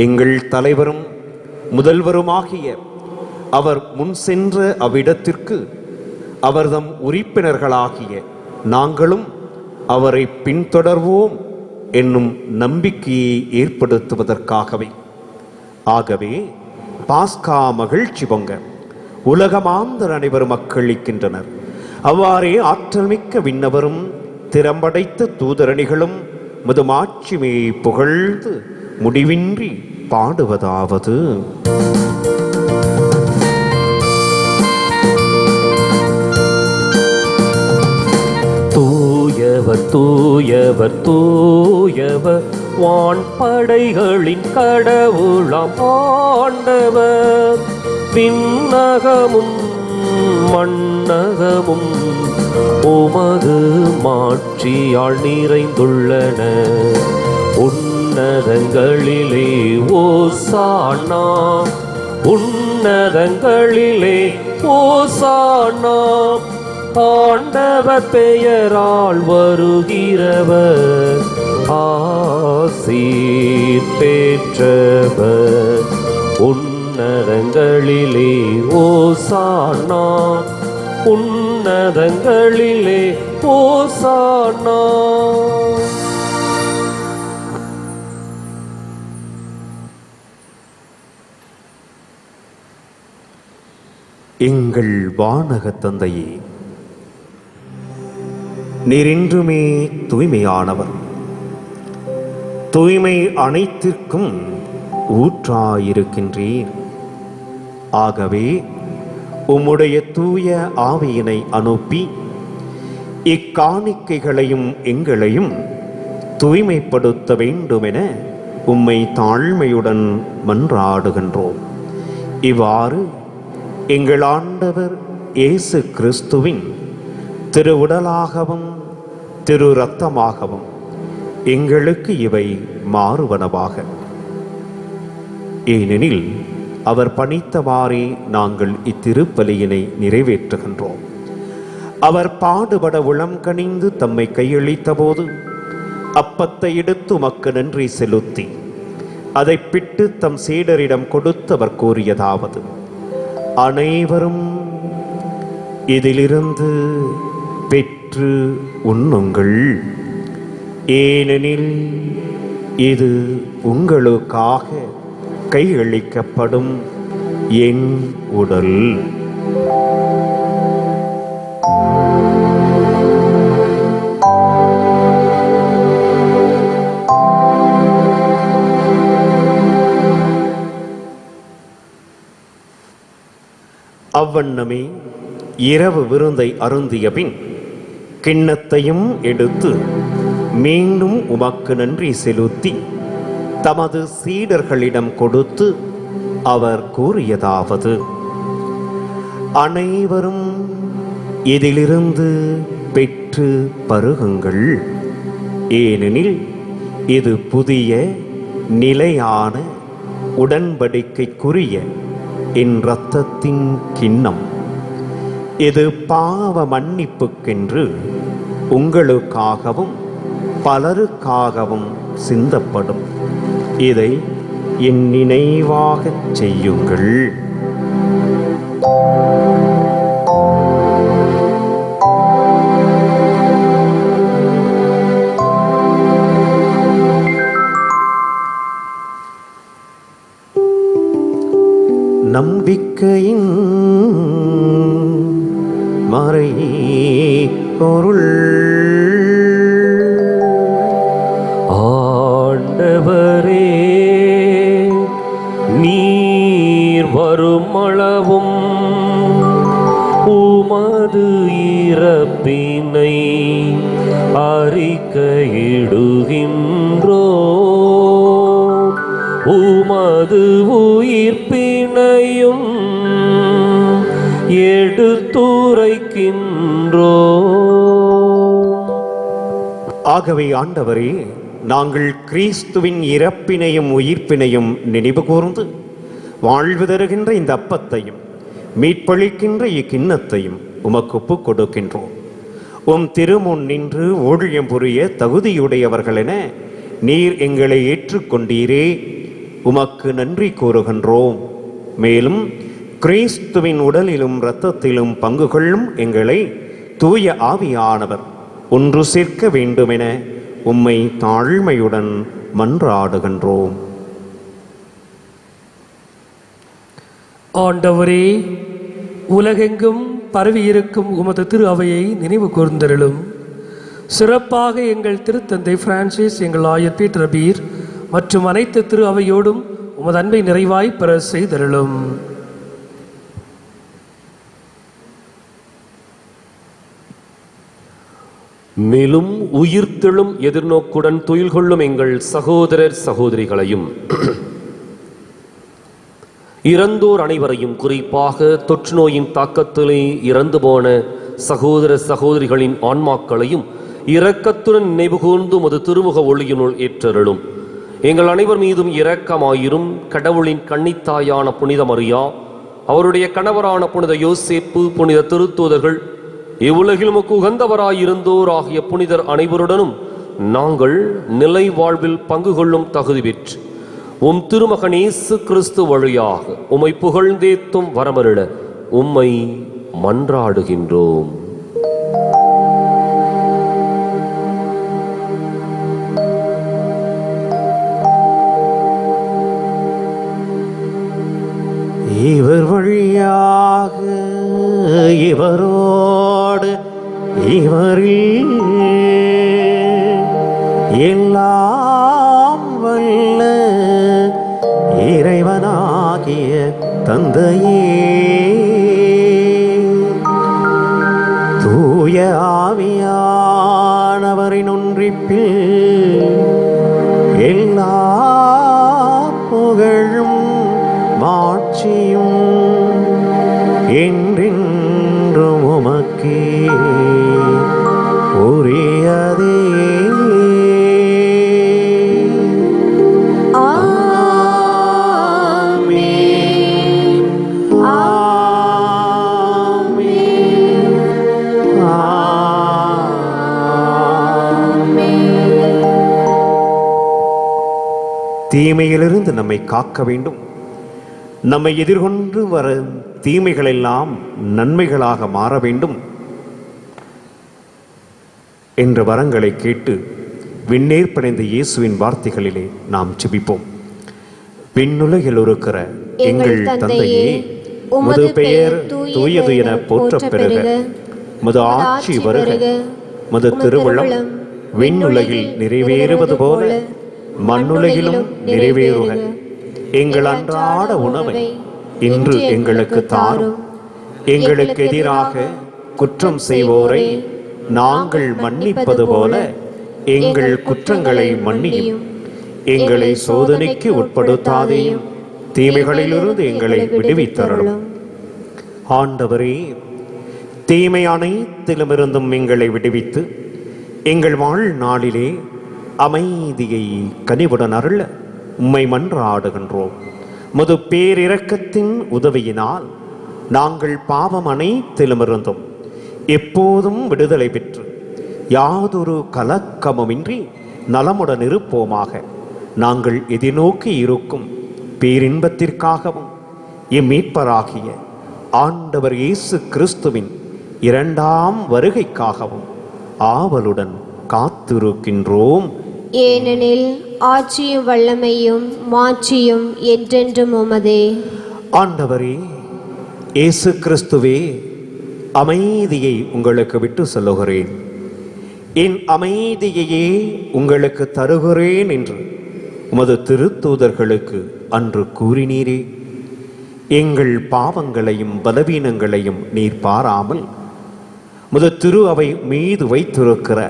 எங்கள் தலைவரும் முதல்வருமாகிய அவர் முன் சென்ற அவ்விடத்திற்கு அவர்தம் உறுப்பினர்களாகிய நாங்களும் அவரை பின்தொடர்வோம் என்னும் நம்பிக்கையை ஏற்படுத்துவதற்காகவே. ஆகவே பாஸ்கா மகிழ்ச்சி பொங்க உலகமாந்தர் அனைவரும் அக்களிக்கின்றனர். அவ்வாறே ஆற்றல் மிக்க விண்ணவரும் திறம்படைத்த தூதரணிகளும் முதுமாட்சிமையை புகழ்ந்து முடிவின்றி பாடுவதாவது: தூயவர் தூயவர் தூயவர் வான்படைகளின் கடவுளாம் ஆண்டவர். விண்ணகமும் மண்ணகமும் உமது மாட்சியால் நிறைந்துள்ளன. உன்னதங்களிலே ஓசானா, உன்னதங்களிலே ஓசானா. ஆண்டவர் பெயரால் வருகிறவர் ஆசீர் பெற்றவர். உன்னதங்களிலே ஓசானா, உன்னதங்களிலே ஓசானா. எங்கள் வானக தந்தையே, நீரென்றுமே தூய்மையானவர். தூய்மை அனைத்திற்கும் ஊற்றாயிருக்கின்றீர். ஆகவே உம்முடைய தூய ஆவியினை அனுப்பி இக்காணிக்கைகளையும் எங்களையும் தூய்மைப்படுத்த வேண்டுமென உம்மை தாழ்மையுடன் மன்றாடுகின்றோம். இவ்வாறு எங்கள் ஆண்டவர் இயேசு கிறிஸ்துவின் திரு உடலாகவும் திரு இரத்தமாகவும் எங்களுக்கு இவை மாறுவனவாக. ஏனெனில் அவர் பணித்தவாறே நாங்கள் இத்திருப்பலியினை நிறைவேற்றுகின்றோம். அவர் பாடுபட உளம் கனிந்து தம்மை கையளித்த போது அப்பத்தை எடுத்து உமக்கு நன்றி செலுத்தி அதை பிட்டு தம் சீடரிடம் கொடுத்து அவர் கூறியதாவது: அனைவரும் இதிலிருந்து பெற்று உண்ணுங்கள். ஏனெனில் இது உங்களுக்காக கையளிக்கப்படும் என் உடல். அவ்வண்ணமே இரவு விருந்தை அருந்திய பின் கிண்ணத்தையும் எடுத்து மீண்டும் உமக்கு நன்றி செலுத்தி தமது சீடர்களிடம் கொடுத்து அவர் கூறியதாவது: அனைவரும் இதிலிருந்து பெற்று பருகுங்கள். ஏனெனில் இது புதிய நிலையான உடன்படிக்கைக்குரிய என் இரத்தத்தின் கிண்ணம். இது பாவ மன்னிப்புக்கென்று உங்களுக்காகவும் பலருக்காகவும் சிந்தப்படும். இதை என் நினைவாகச் செய்யுங்கள். நம்பிக்கையின் மறை பொருள். ஆண்டவரே, நீர் வருமளவும் உமது இறப்பினை அறிக்கையிடுகின்றோ, உமது உயிர்ப்பினையும் எடுத்துரைக்கின்றோ. ஆகவே ஆண்டவரே, நாங்கள் கிறிஸ்துவின் இறப்பினையும் உயிர்ப்பினையும் நினைவு கூர்ந்து வாழ்வு தருகின்ற இந்த அப்பத்தையும் மீட்பளிக்கின்ற இக்கிண்ணத்தையும் உமக்கு ஒப்புக் கொடுக்கின்றோம். உம் திருமுன் நின்று ஊழியம் புரிய தகுதியுடையவர்களென நீர் எங்களை ஏற்றுக்கொண்டீரே, உமக்கு நன்றி கூறுகின்றோம். மேலும் கிறிஸ்துவின் உடலிலும் இரத்தத்திலும் பங்கு கொள்ளும் எங்களை தூய ஆவியானவர் ஒன்று சேர்க்க வேண்டுமென உம்மை தாழ்மையுடன் மன்றாடுகின்றோம். ஆண்டவரே, உலகெங்கும் பரவியிருக்கும் உமது திரு அவையை நினைவு கூர்ந்தருளும். சிறப்பாக எங்கள் திருத்தந்தை பிரான்சிஸ், எங்கள் ஆயர் பீட்டர் பீர் மற்றும் அனைத்து திரு அவையோடும் உமது அன்பை நிறைவாய் பெற செய்தருளும். மேலும் உயிர்த்தெழும் எதிர்நோக்குடன் துயில் கொள்ளும் எங்கள் சகோதரர் சகோதரிகளையும் இறந்தோர் அனைவரையும், குறிப்பாக தொற்று நோயின் தாக்கத்திலே இறந்து போன சகோதர சகோதரிகளின் ஆன்மாக்களையும் இரக்கத்துடன் நினைவு கூர்ந்து உமது திருமுக ஒளியினுள் ஏற்றருளும். எங்கள் அனைவர் மீதும் இரக்கமாயிரும். கடவுளின் கன்னித்தாயான புனித மரியா, அவருடைய கணவரான புனித யோசேப்பு, புனித திருத்தூதர்கள், இவ்வுலகில் உமக்கு உகந்தவராயிருந்தோர் ஆகிய புனிதர் அனைவருடனும் நாங்கள் நிலை வாழ்வில் பங்கு கொள்ளும் தகுதி பெற்று உம் திருமகன் இயேசு கிறிஸ்து வழியாக உம்மை புகழ்ந்தேத்தும் வரமருள உம்மை மன்றாடுகின்றோம். இவர் வழியாக இவரோடு இவரில் எல்லாம் வல்ல இறைவனாகிய தந்தையே, தூய ஆவியானவரின் ஒன்றிப்பில் எல்லா புகழும் மாட்சியும் என்றென்றும் உமக்கே உரியதே. தீமையிலிருந்து நம்மை காக்க வேண்டும். நம்மை எதிர்கொண்டு வரும் தீமைகளெல்லாம் நன்மைகளாக மாற வேண்டும் என்ற வரங்களை கேட்டு விண்ணேர் படைந்த இயேசுவின் வார்த்தைகளிலே நாம் ஜெபிப்போம். விண்ணுலகில் இருக்கிற எங்கள் தந்தையே, உமது பெயர் தூயது என போற்றப் பெறுக. உமது ஆட்சி வருக. உமது திருவுளம் விண்ணுலகில் நிறைவேறுவது போல மண்ணுலகிலும் நிறைவேறுக. எங்கள் அன்றாட உணவை இன்று எங்களுக்கு தாரும். எங்களுக்கு எதிராக குற்றம் செய்வோரை நாங்கள் மன்னிப்பது போல எங்கள் குற்றங்களை மன்னியும். எங்களை சோதனைக்கு உட்படுத்தாதேயும், தீமைகளிலிருந்து எங்களை விடுவித்தருளும். ஆண்டவரே, தீமை அனைத்திலுமிருந்தும் எங்களை விடுவித்து எங்கள் வாழ்நாளிலே அமைதியை கனிவுடன் அருள உம்மை மன்றாடுகின்றோம். முது பேரிரக்கத்தின் உதவியினால் நாங்கள் பாவம் அனைத்திலுமிருந்தும் எப்போதும் விடுதலை பெற்று யாதொரு கலக்கமுமின்றி நலமுடன் இருப்போமாக. நாங்கள் எதிர்நோக்கி இருக்கும் பேரின்பத்திற்காகவும் மீட்பராகிய ஆண்டவர் இயேசு கிறிஸ்துவின் இரண்டாம் வருகைக்காகவும் ஆவலுடன் காத்திருக்கின்றோம். ஏனெனில் ஆட்சியும் வல்லமையும் மாட்சியும் என்றென்றும் உமதே. ஆண்டவரே இயேசு கிறிஸ்துவே, அமைதியை உங்களுக்கு விட்டு சொல்லுகிறேன், என் அமைதியையே உங்களுக்கு தருகிறேன் என்று உமது திருத்தூதர்களுக்கு அன்று கூறினீரே. எங்கள் பாவங்களையும் பலவீனங்களையும் நீர் பாராமல் முத திரு அவை மீது வைத்திருக்கிற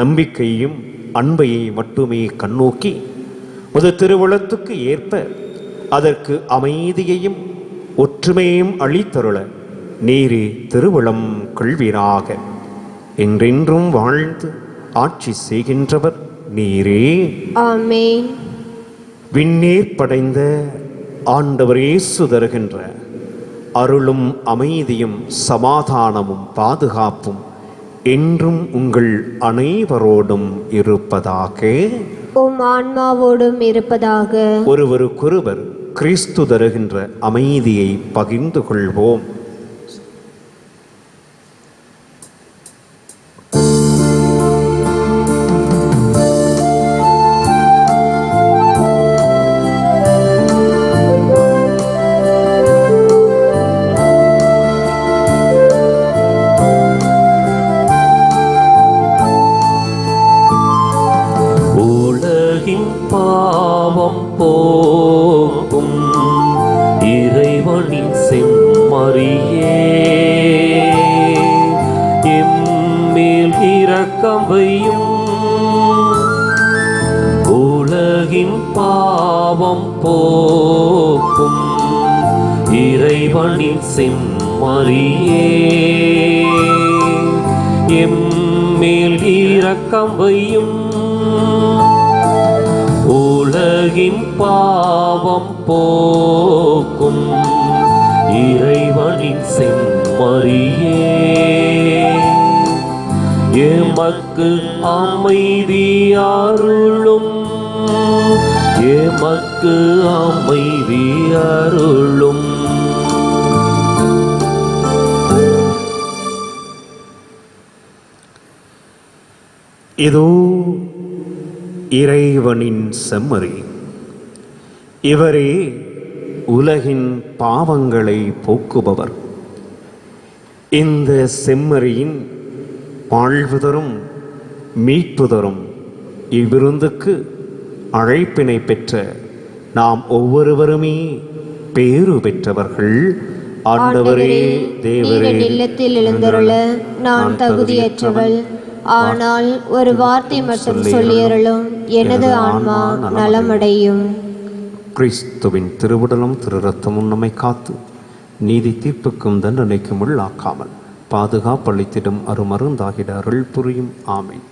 நம்பிக்கையும் அன்பையை மட்டுமே கண்ணோக்கி முத திருவுளத்துக்கு ஏற்ப அதற்கு அமைதியையும் ஒற்றுமையும் அளித்தருள நீரே திருவுளம் கொள்வீராக. என்றென்றும் வாழ்ந்து ஆட்சி செய்கின்றவர் நீரே. ஆமென். விண்ணேர் படைந்த ஆண்டவர் இயேசு தருகின்ற அருளும் அமைதியும் சமாதானமும் பாதுகாப்பும் என்றும் உங்கள் அனைவரோடும் இருப்பதாக. உம் ஆன்மாவோடும் இருப்பதாக. ஒருவருக்கொருவர் கிறிஸ்து தருகின்ற அமைதியை பகிர்ந்து கொள்வோம். பாவம் போக்கும் இறைவனின் செம்மறியே, எம்மேல் இரக்கம் வையும். உலகின் பாவம் போக்கும் இறைவனின் செம்மறியே, எம்மேல் இரக்கம் வையும். உலகின் பாவம் போக்கும் இறைவனின் செம்மறியே, எமக்கு அமைதி அருளும், எமக்கு அமைதி அருளும். இதோ இறைவனின் செம்மறி, இவரே உலகின் பாவங்களை போக்குபவர். இந்த செம்மறியின் வாழ்வு தரும் மீட்பு தரும் இவ்விருந்துக்கு அழைப்பினை பெற்ற நாம் ஒவ்வொருவருமே பேறு பெற்றவர்கள். ஆண்டவரே, தேவரே, இல்லத்தில் எழுந்தருள நான் தகுதியற்றவள். ஆனால் ஒரு வார்த்தை மட்டும் சொல்லியருளும், எனது ஆன்மா நலமடையும். கிறிஸ்துவின் திருவுடலும் திரு ரத்தமும் நம்மை காத்து நீதி தீர்ப்புக்கும் தண்டனைக்கும் உள்ளாக்காமல் பாதுகாப்பளித்திடும் அருமருந்தாகிட அருள் புரியும். ஆமென்.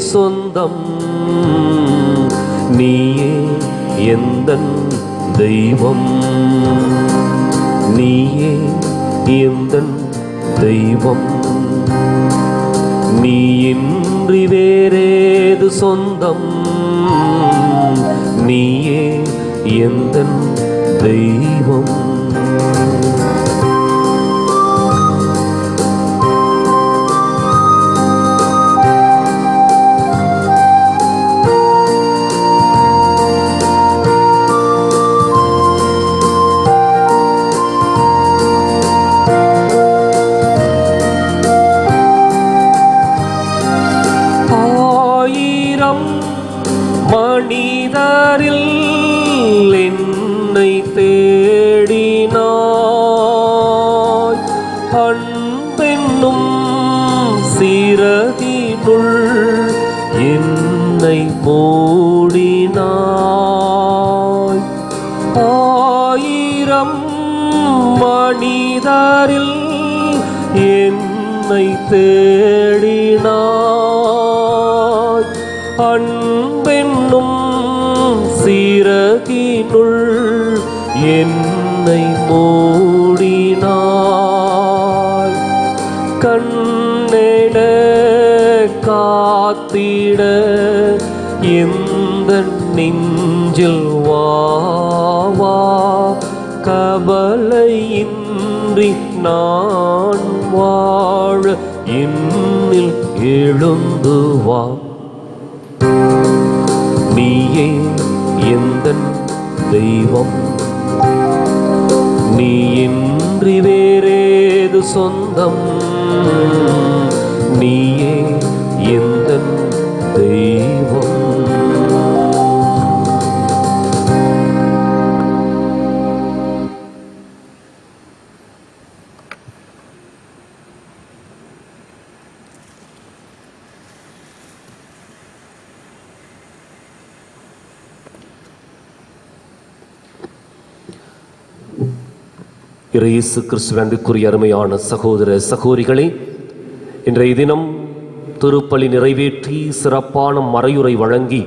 சொந்தம், நீயே எந்தன் தெய்வம், நீயே எந்தன் தெய்வம். நீ இன்றி வேறேது சொந்தம், நீயே எந்தன் தெய்வம். மனிதரில் என்னை தேடினாய், அன்பென்னும் சிறகினுள் என்னை மூடினாய். ஆயிரம் மனிதரில் என்னை தேடினாய், அன்பென்னும் சிறகினுள் என்னை மூடினாய். கண்ணெட காத்திட இந்த நெஞ்சில் வா, கவலையின்றி நான் வாழ என்னில் எழுந்து வா. நீயே எந்தன் தெய்வம், நீ இன்றி வேறேது சொந்தம், நீயே எந்தன் தெய்வம். இயேசு கிறிஸ்துவிற்குரிய அருமையான சகோதர சகோதரிகளே, இன்றைய தினம் திருப்பலி நிறைவேற்றி சிறப்பான மறையுரை வழங்கி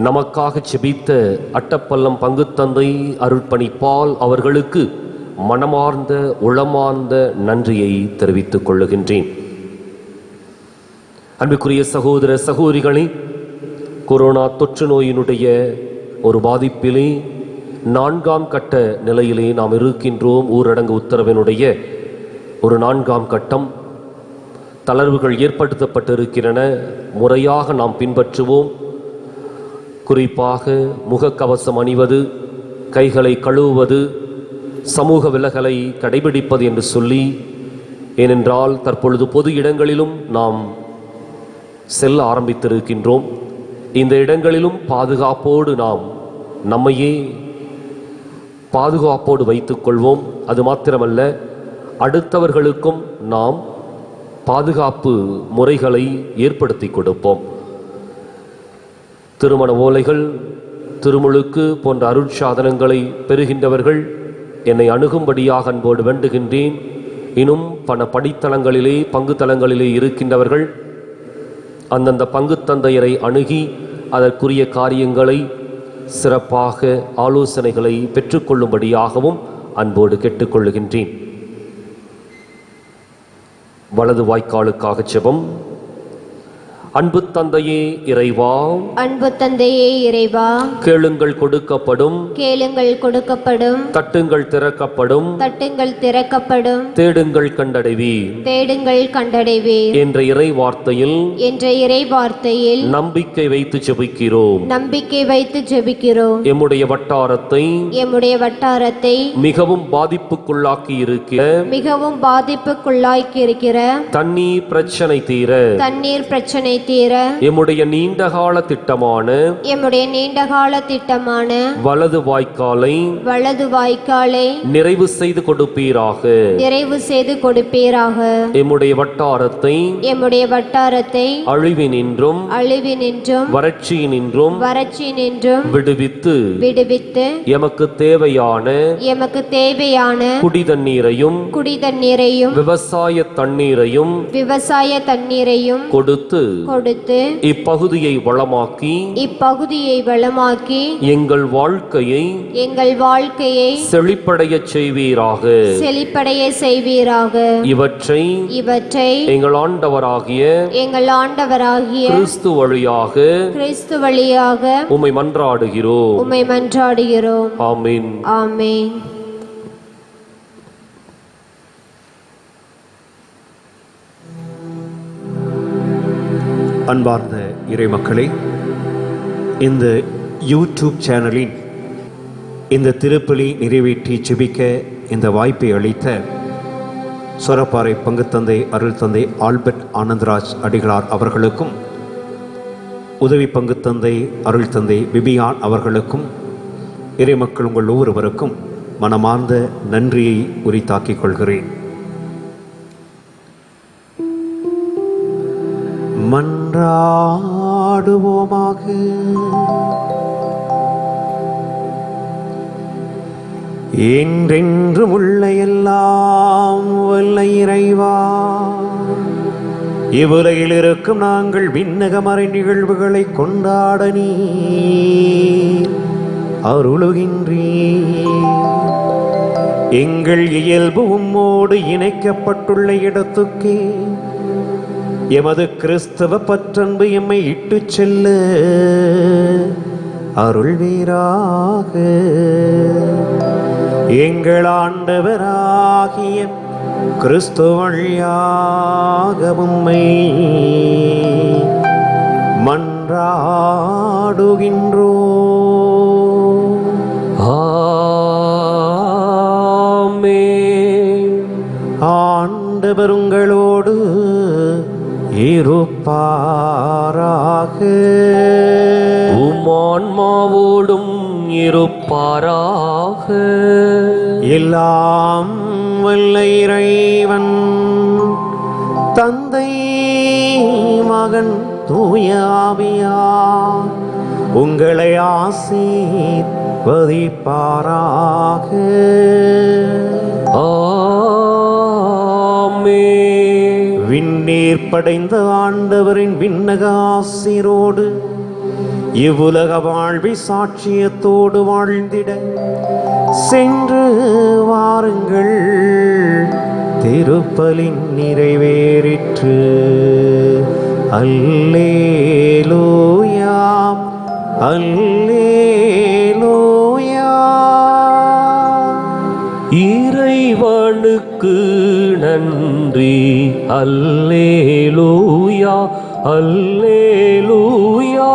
நமக்காக செபித்த அட்டப்பள்ளம் பங்குத்தந்தை அருட்பணிப்பால் அவர்களுக்கு மனமார்ந்த உளமார்ந்த நன்றியை தெரிவித்துக் கொள்ளுகின்றேன். அன்புக்குரிய சகோதர சகோதரிகளே, கொரோனா தொற்று நோயினுடைய ஒரு பாதிப்பிலே 4ஆம் கட்ட நிலையிலே நாம் இருக்கின்றோம். ஊரடங்கு உத்தரவினுடைய ஒரு 4ஆம் கட்டம். தளர்வுகள் ஏற்படுத்தப்பட்டிருக்கின்றன. முறையாக நாம் பின்பற்றுவோம். குறிப்பாக முகக்கவசம் அணிவது, கைகளை கழுவுவது, சமூக விலகலை கடைபிடிப்பது என்று சொல்லி, ஏனென்றால் தற்பொழுது பொது இடங்களிலும் நாம் செல்ல ஆரம்பித்திருக்கின்றோம். இந்த இடங்களிலும் பாதுகாப்போடு நாம் நம்மையே பாதுகாப்போடு வைத்துக் கொள்வோம். அது மாத்திரமல்ல, அடுத்தவர்களுக்கும் நாம் பாதுகாப்பு முறைகளை ஏற்படுத்தி கொடுப்போம். திருமண ஓலைகள், திருமுழுக்கு போன்ற அருட்சாதனங்களை பெறுகின்றவர்கள் என்னை அணுகும்படியாக அன்போடு வேண்டுகின்றேன். இன்னும் பல படித்தளங்களிலே பங்குத்தளங்களிலே இருக்கின்றவர்கள் அந்தந்த பங்கு தந்தையரை அணுகி அதற்குரிய காரியங்களை சிறப்பாக ஆலோசனைகளை பெற்றுக்கொள்ளும்படியாகவும் அன்போடு கேட்டுக்கொள்ளுகின்றேன். வலது வாய்க்காலுக்காக ஜெபம். அன்பு தந்தையே இறைவா, அன்பு தந்தையே இறைவா, கேளுங்கள் கொடுக்கப்படும், கேளுங்கள் கொடுக்கப்படும், தட்டுங்கள் திறக்கப்படும், தட்டுங்கள் திறக்கப்படும், தேடுங்கள் கண்டடைவீர், தேடுங்கள் கண்டடைவீர் என்ற இறை வார்த்தையில் என்ற இறை வார்த்தையில் நம்பிக்கை வைத்து ஜெபிக்கிறோம். நம்பிக்கை வைத்து ஜெபிக்கிறோம். எம்முடைய வட்டாரத்தை மிகவும் பாதிப்புக்குள்ளாக்கி இருக்கிற தண்ணீர் பிரச்சனை தீர எம்முடைய நீண்டகால திட்டமான வலது வாய்க்காலை நிறைவு செய்து கொடுப்பீராக. எம்முடைய வட்டாரத்தை அழிவினின்றும் வறட்சியினின்றும் விடுவித்து எமக்கு தேவையான குடிதண்ணீரையும் விவசாய தண்ணீரையும் கொடுத்து கொடுத்து இப்பகுதியை வளமாக்கி எங்கள் வாழ்க்கையை செழிப்படைய செய்வீராக. இவற்றை எங்கள் ஆண்டவராகிய கிறிஸ்து வழியாக உம்மை மன்றாடுகிறோம். ஆமென். ஆமென். அன்பார்ந்த இறைமக்களே, இந்த யூடியூப் சேனலின் இந்த திருப்பலி நிறைவேற்றி ஜெபிக்க இந்த வாய்ப்பை அளித்த சொரப்பாறை பங்குத்தந்தை அருள் தந்தை ஆல்பர்ட் ஆனந்தராஜ் அடிகளார் அவர்களுக்கும், உதவி பங்குத்தந்தை அருள் தந்தை பிபியான் அவர்களுக்கும், இறைமக்கள் உங்கள் ஒவ்வொருவருக்கும் மனமார்ந்த நன்றியை உரித்தாக்கிக் கொள்கிறேன். மன்றாடுவோமாக. என்றென்றும் உள்ள எல்லாம் வல்ல இறைவா, இவ்வுலகில் இருக்கும் நாங்கள் விண்ணகமறை நிகழ்வுகளை கொண்டாட நீர் அருளுகின்றீர். எங்கள் இயல்பு உம்மோடு இணைக்கப்பட்டுள்ள இடத்துக்கே எமது கிறிஸ்தவ பற்றன்பு எம்மை இட்டு செல்ல அருள்வீராக. எங்கள் ஆண்டவராகிய கிறிஸ்து வழியாக உம்மை மன்றாடுகின்றோம். ஆமென். ஆண்டவர் உங்களோடு இருப்பாராக. உம் ஆன்மாவோடும் இருப்பாராக. எல்லாம் வல்ல இறைவன் தந்தை மகன் தூய ஆவியார் உங்களை ஆசீர்வதிப்பாராக. ஆமென். விண்ணேர் படைந்த ஆண்டவரின் விண்ணக ஆசீரோடு இவ்வுலக வாழ்வை சாட்சியத்தோடு வாழ்ந்திட சென்று வாருங்கள். திருப்பலின் நிறைவேறிற்று. அல்லேலூயா, அல்லேலூயா. இறைவனுக்கு நன்றி. அல்லேலூயா, அல்லேலூயா.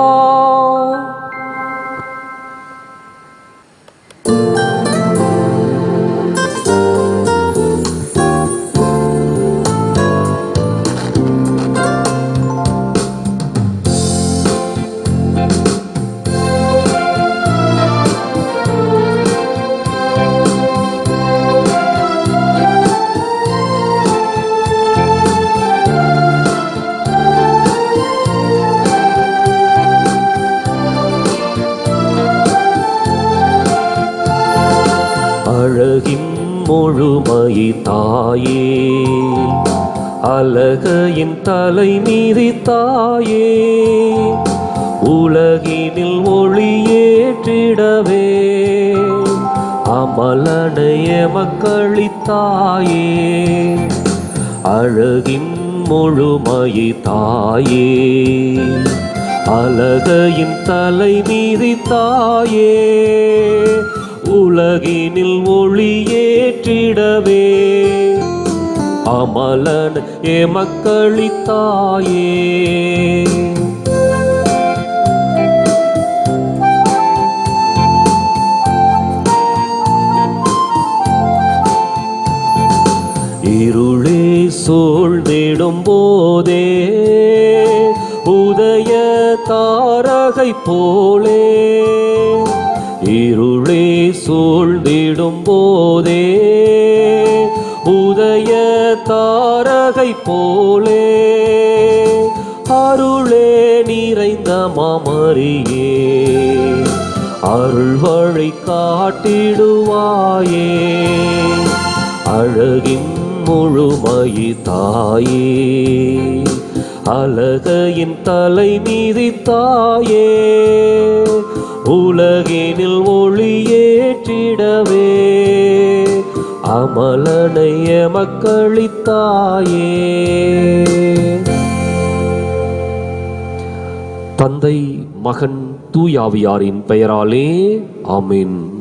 அழகின் முழுமை தாயே, அழகையின் தலை மீறி தாயே, உலகினில் ஒளியேற்றிடவே அமலனைய மக்களித்தாயே. அழகின் முழுமை தாயே, அழகையின் தலை மீறி தாயே, உலகினில் ஒளியேற்றிடவே அமலன் மக்களித்தாயே. இருளே சூழ்ந்திடும் போதே உதய தாரகை போலே, இருளே சூழ்ந்திடும் போதே உதய தாரகை போலே, அருளே நிறைந்த மாமரியே, அருள் வழி காட்டிடுவாயே. அழகின் முழுமை தாயே, அலகையின் தலை மீதி தாயே, உலகினில் ஒளியேற்றிடவே அமலனைய மக்களித்தாயே. தந்தை, மகன், தூயாவியாரின் பெயராலே ஆமென்.